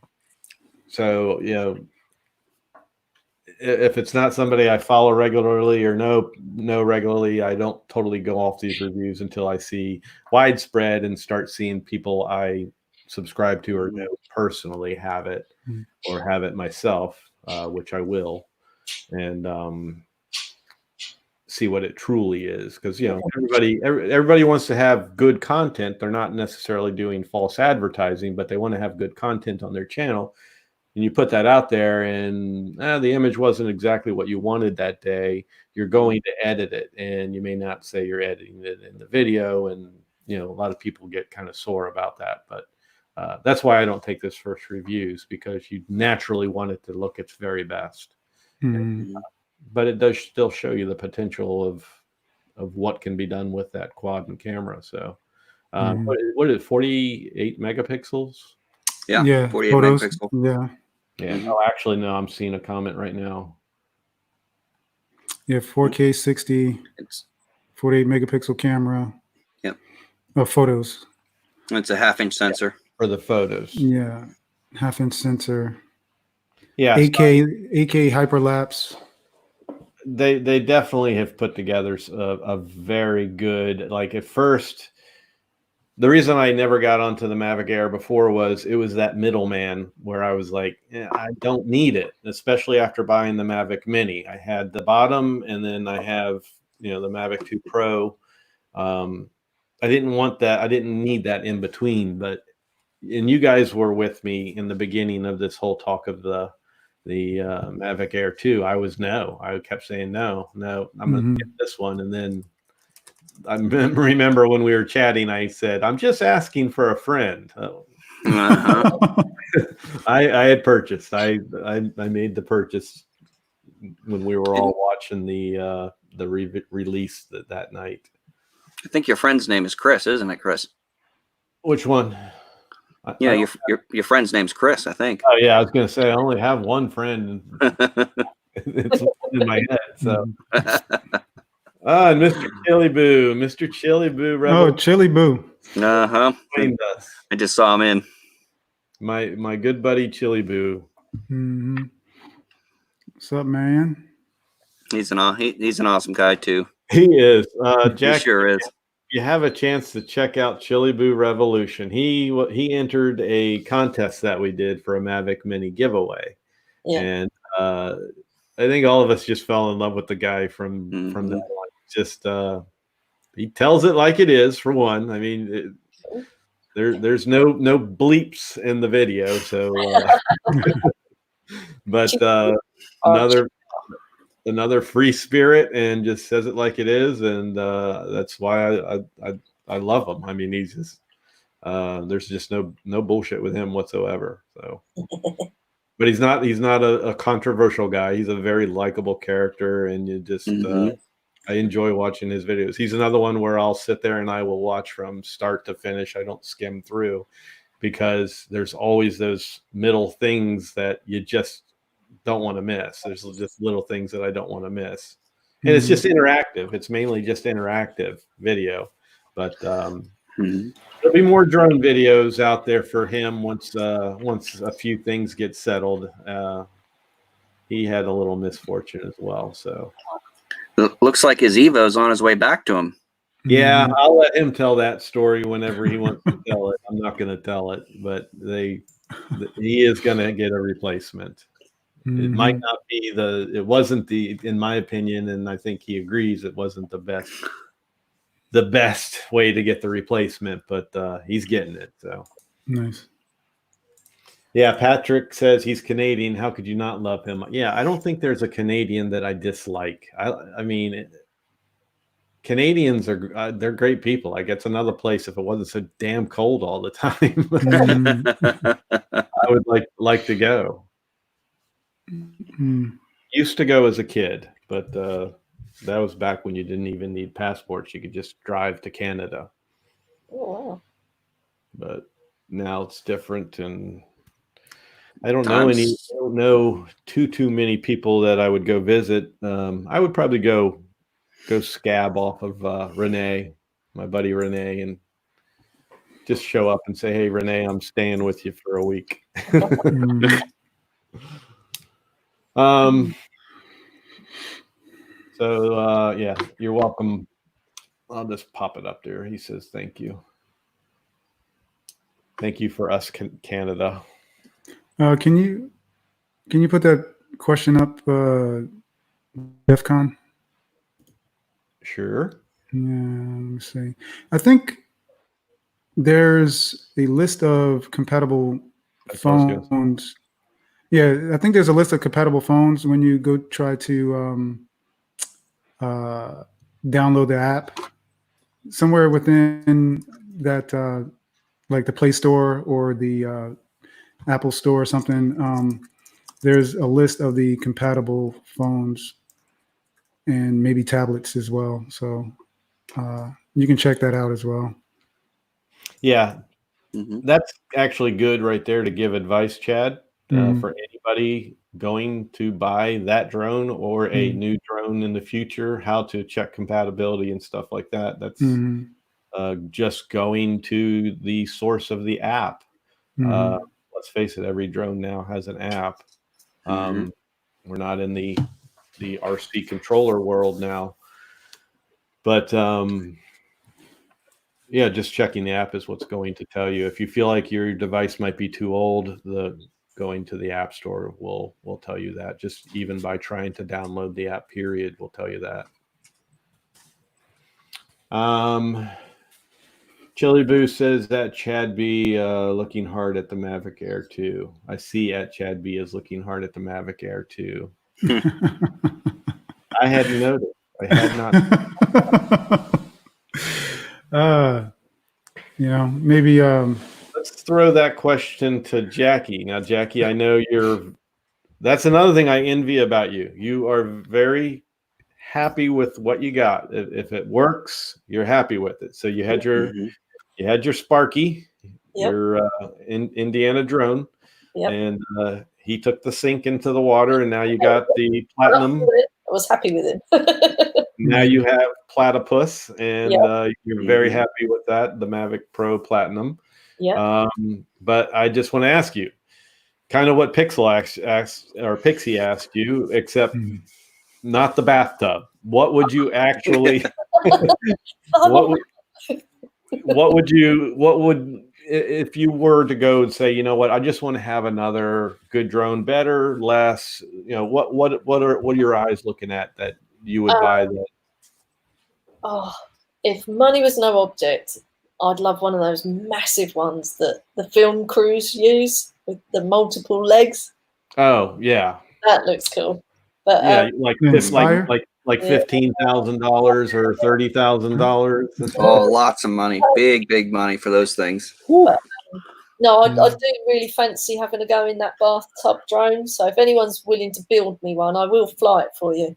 if it's not somebody I follow regularly or know regularly, I don't totally go off these reviews until I see widespread and start seeing people I subscribe to or know personally have it or have it myself, which I will. And, see what it truly is, because everybody wants to have good content. They're not necessarily doing false advertising, but they want to have good content on their channel, and you put that out there and the image wasn't exactly what you wanted that day. You're going to edit it, and you may not say you're editing it in the video, and a lot of people get kind of sore about that. But that's why I don't take this first reviews, because you naturally want it to look its very best. But it does still show you the potential of what can be done with that quad and camera. So, what is it? 48 megapixels? Yeah, 48 photos. megapixel. Yeah. Oh, actually, no. I'm seeing a comment right now. Yeah, 4K 60, 48 megapixel camera. Yep. Photos. It's a 1/2-inch sensor For the photos. Yeah, 1/2-inch sensor. Yeah, 8K hyperlapse. They definitely have put together a very good, like, at first, the reason I never got onto the Mavic Air before was it was that middleman where I was like, I don't need it, especially after buying the Mavic Mini. I had the bottom, and then I have the Mavic 2 Pro. I didn't want that. I didn't need that in between. And you guys were with me in the beginning of this whole talk of the Mavic Air 2. I kept saying no, I'm going to get this one. And then I remember when we were chatting, I said, I'm just asking for a friend. I had purchased. I made the purchase when we were all watching the release that night. I think your friend's name is Chris, isn't it, Chris? Which one? Yeah, your friend's name's Chris, I think. Oh yeah, I was going to say I only have one friend. It's in my head. So, Mr. Chili Boo, Mr. Chili Boo. Oh, Chili Boo. I just saw him in. My good buddy Chili Boo. What's up, man? He's an awesome guy too. He is. Jack, he sure is. You have a chance to check out Chili Boo Revolution. He entered a contest that we did for a Mavic Mini giveaway, and I think all of us just fell in love with the guy from that one. Just he tells it like it is. For one, I mean, there's no bleeps in the video, so but another. another free spirit and just says it like it is, and that's why I love him. I mean, he's just there's just no bullshit with him whatsoever. So, but he's not a controversial guy. He's a very likable character, and you just I enjoy watching his videos. He's another one where I'll sit there and I will watch from start to finish. I don't skim through, because there's always those middle things that you just don't want to miss. There's just little things that I don't want to miss. And it's just interactive. It's mainly just interactive video. But there'll be more drone videos out there for him once a few things get settled. He had a little misfortune as well. So looks like his Evo's on his way back to him. Yeah, I'll let him tell that story whenever he wants to tell it. I'm not going to tell it, but he is going to get a replacement. It might not be it wasn't in my opinion, and I think he agrees, it wasn't the best way to get the replacement, but he's getting it. So nice. Yeah, Patrick says he's Canadian. How could you not love him? Yeah, I don't think there's a Canadian that I dislike. I mean, Canadians they're great people. Like, it's another place if it wasn't so damn cold all the time. I would like to go. Used to go as a kid, but that was back when you didn't even need passports. You could just drive to Canada. Oh, wow. But now it's different, and I don't know too many people that I would go visit. I would probably go scab off of Renee, my buddy Renee, and just show up and say, "Hey, Renee, I'm staying with you for a week." So yeah, you're welcome. I'll just pop it up there. He says, "Thank you. Thank you for us, Canada." Can you put that question up, DEF CON? Sure. Yeah, let me see. I think there's a list of compatible phones. Yeah, I think there's a list of compatible phones when you go try to download the app. Somewhere within that, like the Play Store or the Apple Store or something, there's a list of the compatible phones and maybe tablets as well. So you can check that out as well. Yeah, that's actually good right there to give advice, Chad, for anybody going to buy that drone or a new drone in the future, how to check compatibility and stuff like that. That's just going to the source of the app. Let's face it, every drone now has an app. We're not in the RC controller world now, but yeah, just checking the app is what's going to tell you. If you feel like your device might be too old, going to the App Store will tell you that. Just even by trying to download the app, period, will tell you that. Chili Boo says that Chad B looking hard at the Mavic Air 2. I see at Chad B is looking hard at the Mavic Air 2. I hadn't noticed. I had not. Maybe let's throw that question to Jackie. Now, Jackie, I know that's another thing I envy about you. You are very happy with what you got. If it works, you're happy with it. So you had your Sparky, your Indiana drone, and he took the sink into the water, and now you got the Platinum. I was happy with it. Now you have Platypus, and you're very happy with that, the Mavic Pro Platinum. Yeah. But I just want to ask you, kind of what Pixie asked you, except not the bathtub. What would you actually? what would if you were to go and say, you know what, I just want to have another good drone, better, less, what are your eyes looking at that you would buy that? Oh, if money was no object, I'd love one of those massive ones that the film crews use with the multiple legs. Oh, yeah. That looks cool. But Yeah, like Inspire? like Yeah. $15,000 or $30,000. Oh, lots of money, big money for those things. No, I do really fancy having a go in that bathtub drone. So if anyone's willing to build me one, I will fly it for you.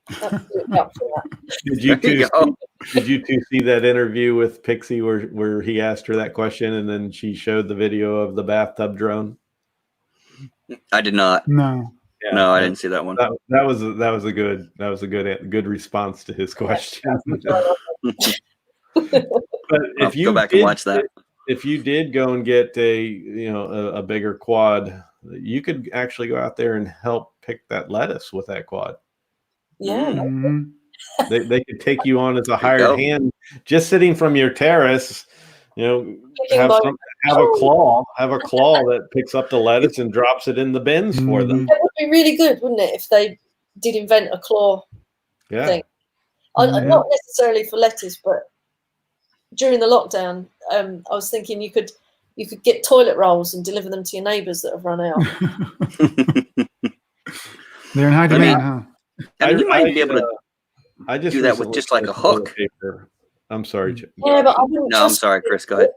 Absolutely up for that. Did you There you two go. Did you two see that interview with Pixie where he asked her that question and then she showed the video of the bathtub drone? I did not. No. Yeah, No, I didn't see that one. That was a good response to his question. But I'll if you go back and watch that. If you did go and get a bigger quad, you could actually go out there and help pick that lettuce with that quad. Yeah. Mhm. They could take you on as a There you hired go. hand, just sitting from your terrace. Picking Have by- a claw that picks up the lettuce and drops it in the bins for them. That would be really good, wouldn't it, if they did invent a claw Yeah. thing? Mhm. Not necessarily for lettuce, but during the lockdown, I was thinking you could get toilet rolls and deliver them to your neighbours that have run out. They're in high I demand, mean, huh? I mean, you might be able to I just do that with recently just like a finished toilet hook. paper. I'm sorry. Yeah, but I wouldn't. No, I'm trust sorry, it. Chris. Go ahead.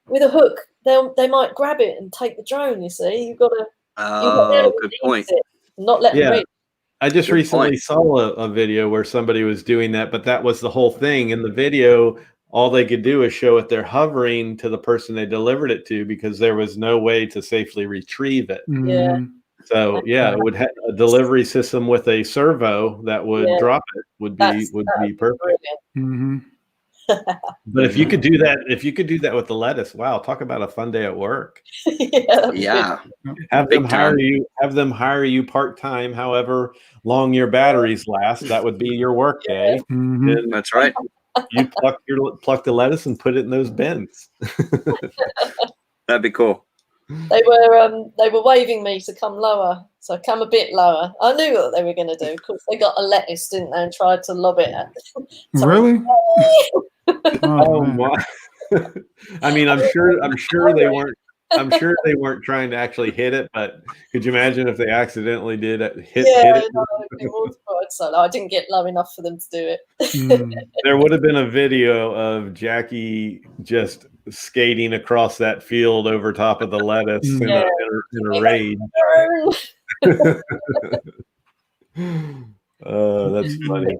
With a hook, they might grab it and take the drone. You see, you've got to. Oh, good point. Not let them Yeah. reach. I just Good recently point. saw a video where somebody was doing that, but that was the whole thing. In the video, all they could do is show it. They're hovering to the person they delivered it to because there was no way to safely retrieve it. Yeah. Mhm. So yeah, it would have a delivery system with a servo that would Yeah. drop it would be perfect. Brilliant. Mhm. But if you could do that with the lettuce, wow, talk about a fun day at work. Yeah, that'd be Yeah. Have Big them hire time. you. Have them hire you part time, however long your batteries last. That would be your work day. Mhm. And That's right. you pluck the lettuce and put it in those bins. That'd be cool. They were waving me to come lower, so I come a bit lower. I knew what they were going to do. Of course, they got a lettuce, didn't they, and tried to lob it at. Really? Oh man. my! I mean, I'm sure they weren't. I'm sure they weren't trying to actually hit it, but could you imagine if they accidentally did hit it? No, it was quite so I didn't get low enough for them to do it. Mm. There would have been a video of Jackie just skating across that field over top of the lettuce in a raid. That's funny.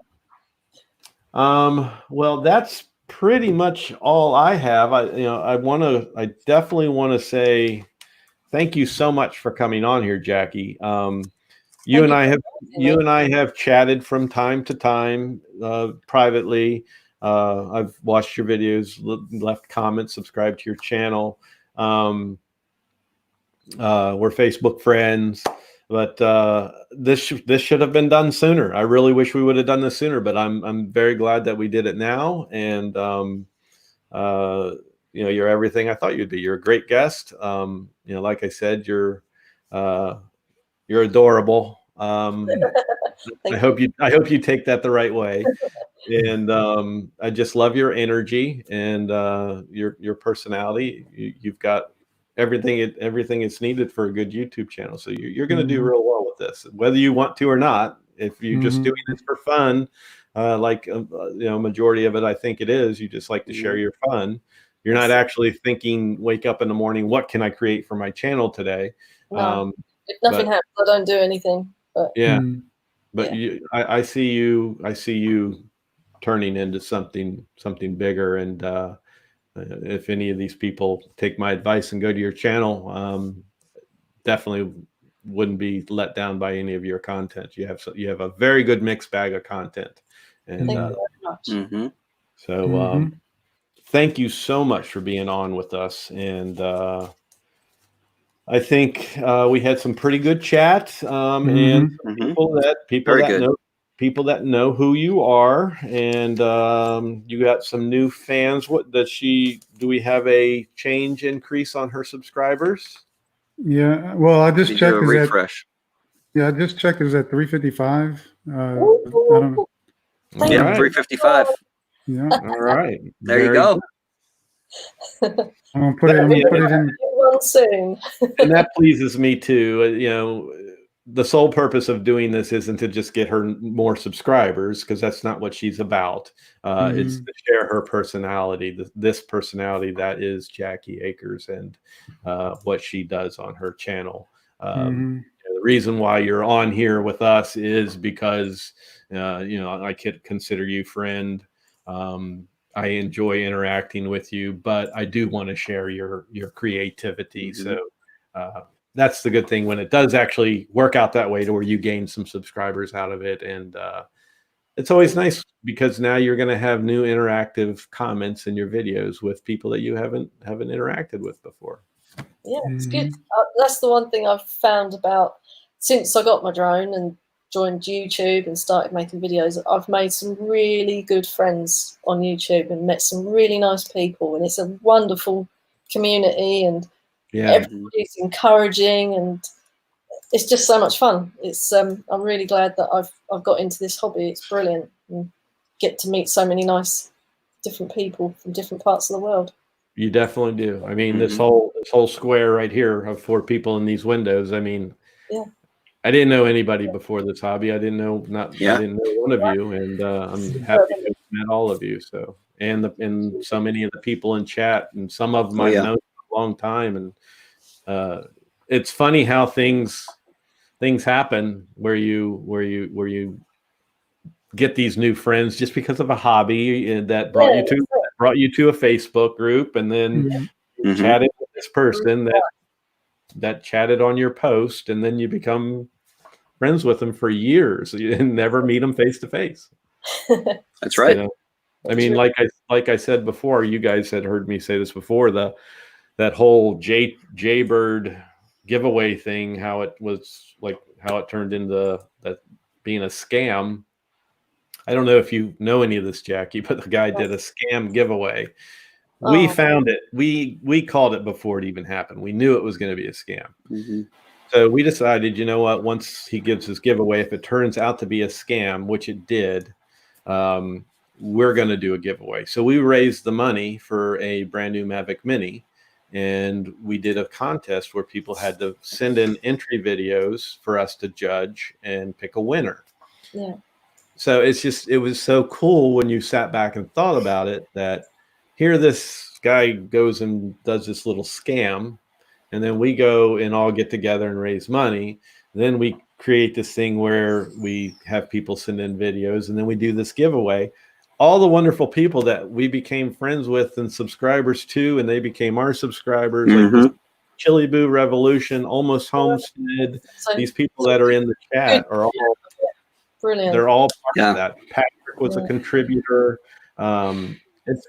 Well, that's pretty much all I have. I definitely want to say thank you so much for coming on here, Jackie. You and I have chatted from time to time privately. I've watched your videos, left comments, subscribed to your channel. We're Facebook friends, but this should have been done sooner. I really wish we would have done this sooner, but I'm very glad that we did it now. And you're everything I thought you'd be. You're a great guest. Like I said, you're adorable. I hope you take that the right way. And I just love your energy and your personality. You've got everything it's needed for a good YouTube channel. So you're going to do real well with this, whether you want to or not. If you're just doing this for fun, majority of it, I think it is. You just like to share your fun. You're not actually thinking, wake up in the morning, what can I create for my channel today? No. If nothing happens, I don't do anything. But yeah, but I see you turning into something bigger. And if any of these people take my advice and go to your channel, definitely wouldn't be let down by any of your content. You have a very good mixed bag of content. And thank you very much. So thank you so much for being on with us. And I think we had some pretty good chat, and people that know who you are, and you got some new fans. Do we have a increase on her subscribers? Yeah. Well, I just checked. A refresh. I just checked. It was at 355. I don't know. Yeah, 355. Yeah. All right. There you go. I'm gonna put it in. One soon. And that pleases me too. the sole purpose of doing this isn't to just get her more subscribers, because that's not what she's about. It's to share her personality, this personality that is Jackie Akers, and what she does on her channel. The reason why you're on here with us is because I could consider you friend. I enjoy interacting with you, but I do want to share your creativity. So that's the good thing when it does actually work out that way, to where you gain some subscribers out of it. And it's always nice, because now you're going to have new interactive comments in your videos with people that you haven't interacted with before. Yeah, it's good. That's the one thing I've found about since I got my drone and joined YouTube and started making videos. I've made some really good friends on YouTube and met some really nice people, and it's a wonderful community, and everybody's encouraging, and it's just so much fun. It's I'm really glad that I've got into this hobby. It's brilliant, and get to meet so many nice different people from different parts of the world. You definitely do. I mean, this whole square right here of 4 people in these windows. I mean, I didn't know anybody before this hobby. I didn't know I didn't know one of you, and I'm happy to have met all of you. So, and so many of the people in chat, and some of them I've known for a long time. And it's funny how things happen where you get these new friends just because of a hobby that brought you to a Facebook group, and then chatted with this person that chatted on your post, and then you become friends with them for years and never meet them face to face. That's right. I mean, like I said before, you guys had heard me say this before, that whole Jaybird giveaway thing, how it turned into that being a scam. I don't know if you know any of this, Jackie, but the guy did a scam giveaway. We found it. We called it before it even happened. We knew it was going to be a scam. So we decided, you know what, once he gives his giveaway, if it turns out to be a scam, which it did, we're going to do a giveaway. So we raised the money for a brand new MAVIC Mini, and we did a contest where people had to send in entry videos for us to judge and pick a winner. Yeah. So it was so cool when you sat back and thought about it, that here this guy goes and does this little scam, and then we go and all get together and raise money. Then we create this thing where we have people send in videos, and then we do this giveaway. All the wonderful people that we became friends with and subscribers to, and they became our subscribers, like this Chili Boo Revolution, Almost Homestead, these people that are in the chat are all brilliant. They're all part of that. Patrick was a contributor. It's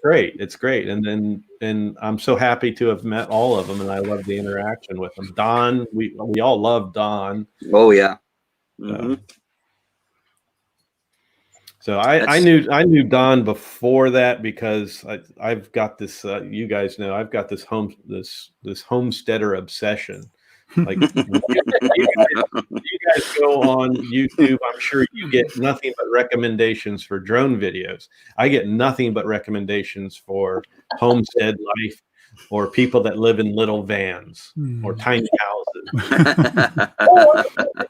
great. And I'm so happy to have met all of them, and I love the interaction with them. Don, we all love Don. Oh yeah. So I knew Don before that, because I've got this. You guys know I've got this homesteader obsession. Like you guys go on YouTube, I'm sure you get nothing but recommendations for drone videos. I get nothing but recommendations for homestead life, or people that live in little vans or tiny houses. Tiny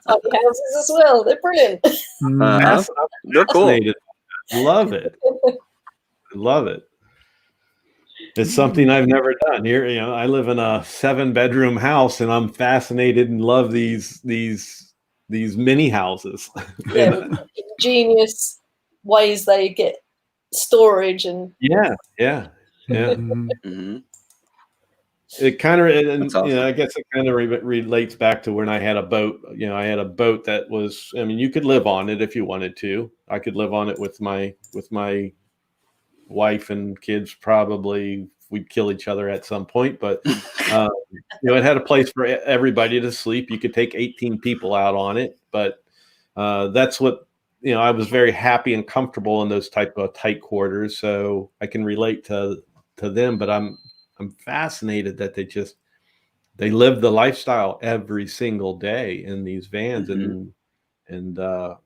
houses as well. They're brilliant. They're cool. Love it. Love it. It's something I've never done. Here, I live in a 7-bedroom house, and I'm fascinated and love these mini houses. Ingenious ways they get storage and It kind of, I guess it kind of relates back to when I had a boat. I had a boat that was, you could live on it if you wanted to. I could live on it with my wife and kids. Probably we'd kill each other at some point, but it had a place for everybody to sleep. You could take 18 people out on it, but that's what I was very happy and comfortable in those type of tight quarters, so I can relate to them. But I'm fascinated that they live the lifestyle every single day in these vans and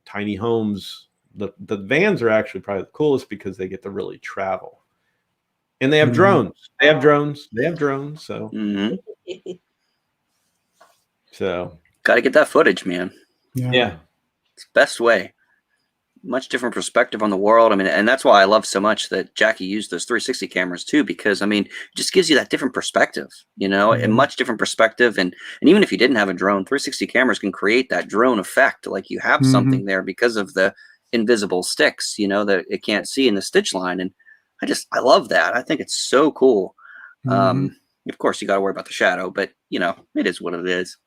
tiny homes. The vans are actually probably the coolest because they get to really travel, and they have drones. They have drones. So, got to get that footage, man. Yeah. It's the best way. Much different perspective on the world. I mean, and that's why I love so much that Jackie used those 360 cameras too, because I mean, it just gives you that different perspective, you know, a much different perspective. And even if you didn't have a drone, 360 cameras can create that drone effect. Like you have something there because of the invisible sticks, you know, that it can't see in the stitch line. And I love that. I think it's so cool. Of course you got to worry about the shadow, but you know, it is what it is.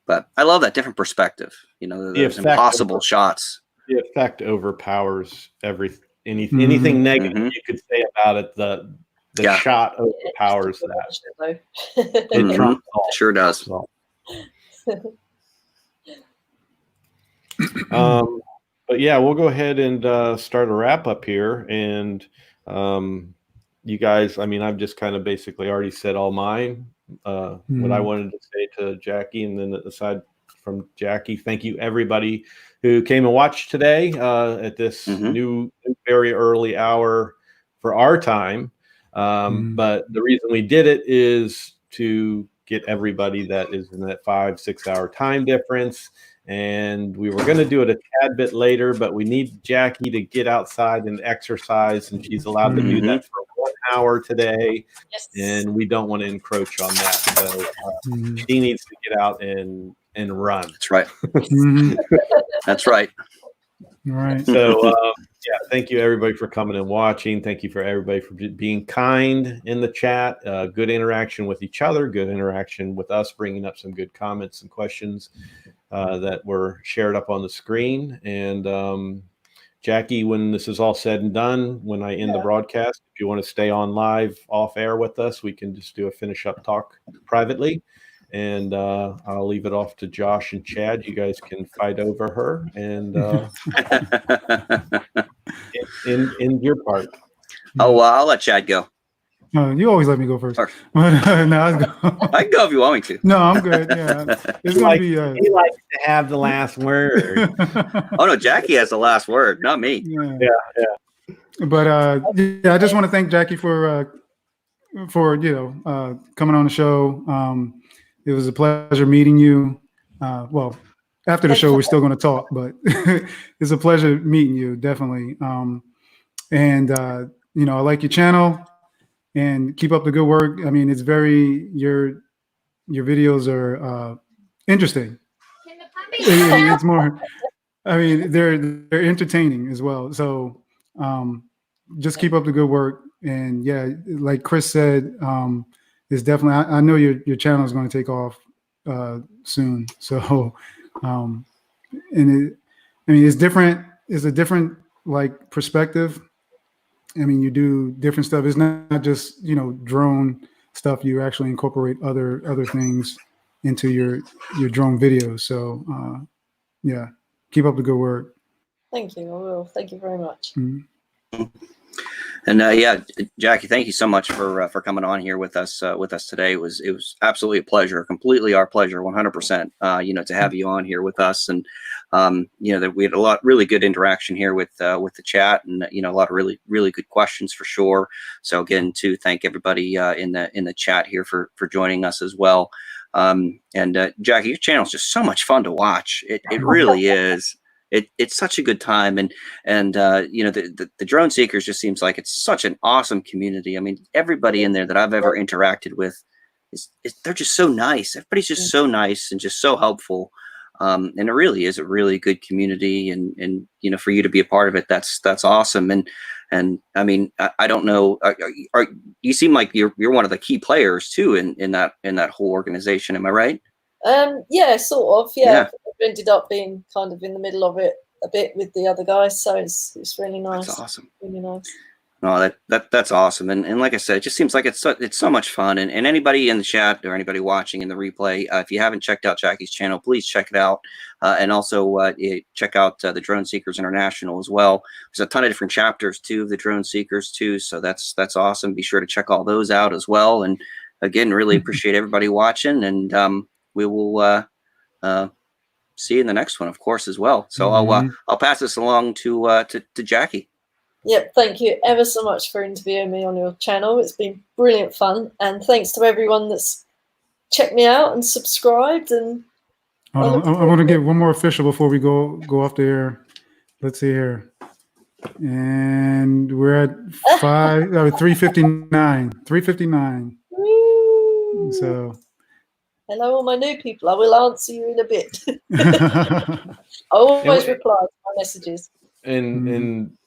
But I love that different perspective, you know, those impossible shots. The effect overpowers anything negative you could say about it. The shot overpowers that. It trumps all. Sure does. But yeah, we'll go ahead and start a wrap up here. And you guys, I mean, I've just kind of basically already said all mine. What I wanted to say to Jackie, and then aside from Jackie, thank you everybody who came and watched today at this new very early hour for our time. But the reason we did it is to get everybody that is in that 5-6 hour time difference. And we were going to do it a tad bit later, but we need Jackie to get outside and exercise, and she's allowed to do that for 1 hour today. Yes. And we don't want to encroach on that. So she needs to get out and run. That's right. That's right. All right. So, yeah, thank you everybody for coming and watching. Thank you for everybody for being kind in the chat. Good interaction with each other. Good interaction with us, bringing up some good comments and questions that were shared up on the screen. And Jackie, when this is all said and done, when I end the broadcast, if you want to stay on live off air with us, we can just do a finish up talk privately. And I'll leave it off to Josh and Chad. You guys can fight over her and in your part. Oh, I'll let Chad go. You always let me go first. But, no, I'll go. I can go if you want me to. No, I'm good. Yeah, it's gonna be. He likes to have the last word. Oh no, Jackie has the last word, not me. Yeah. But I just want to thank Jackie for coming on the show. It was a pleasure meeting you. Well, after the show, we're still going to talk, but it's a pleasure meeting you, definitely. I like your channel, and keep up the good work. I mean, it's your videos are interesting. It's more. I mean, they're entertaining as well. So just keep up the good work. And yeah, like Chris said, it's definitely. I know your channel is going to take off soon. So, it's different. It's a different like perspective. I mean, you do different stuff. It's not just drone stuff. You actually incorporate other things into your drone videos. So, yeah, keep up the good work. Thank you. I will. Thank you very much. And yeah, Jackie, thank you so much for coming on here with us today. It was absolutely a pleasure, completely our pleasure, 100%. To have you on here with us, and that we had a really good interaction here with the chat, and a lot of really good questions for sure. So again, to thank everybody in the chat here for joining us as well. And Jackie, your channel is just so much fun to watch. It really is. It's such a good time, and the Drone Seekers just seems like it's such an awesome community. I mean, everybody in there that I've ever interacted with they're just so nice. Everybody's just so nice and just so helpful. And it really is a really good community, and for you to be a part of it, that's awesome. And I mean, I don't know, you seem like you're one of the key players too in that whole organization. Am I right? Yeah, sort of. Yeah. I've ended up being kind of in the middle of it a bit with the other guys, so it's really nice. That's awesome. Really nice. No, that's awesome. And like I said, it just seems like it's so much fun. And anybody in the chat or anybody watching in the replay, if you haven't checked out Jackie's channel, please check it out. And also check out the Drone Seekers International as well. There's a ton of different chapters too of the Drone Seekers too, so that's awesome. Be sure to check all those out as well. And again, really appreciate everybody watching, and we will see you in the next one, of course, as well. So I'll pass this along to Jackie. Yep, thank you ever so much for interviewing me on your channel. It's been brilliant fun, and thanks to everyone that's checked me out and subscribed, and I want to get one more official before we go off the air. Let's see here. And we're at 359. 359. So hello, all my new people. I will answer you in a bit. I always reply to my messages. And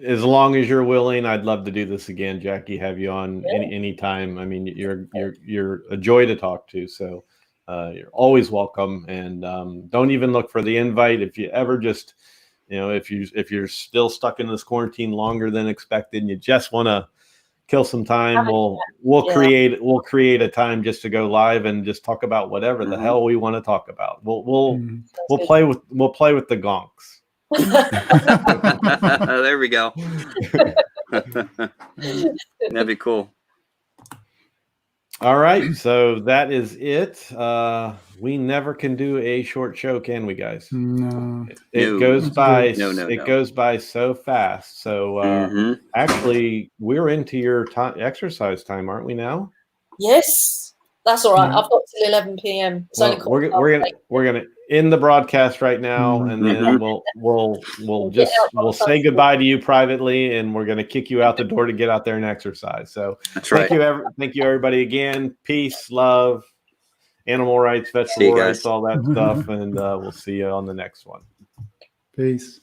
as long as you're willing, I'd love to do this again, Jackie. Have you on any time? I mean, you're a joy to talk to. So you're always welcome. And don't even look for the invite. If you ever just, if you're still stuck in this quarantine longer than expected, and you just want to kill some time, we'll create a time just to go live and just talk about whatever the hell we want to talk about. We'll play with the gonks. There we go. That'd be cool. All right, so that is it. We never can do a short show, can we, guys? No. It goes by. It goes by so fast. So actually, we're into your exercise time, aren't we now? Yes, that's all right. I've got till 11 p.m. We're gonna end the broadcast right now, and then we'll say goodbye to you privately, and we're gonna kick you out the door to get out there and exercise. So that's right. Thank you everybody again. Peace, love, animal rights, vegetable rights, all that stuff, and we'll see you on the next one. Peace.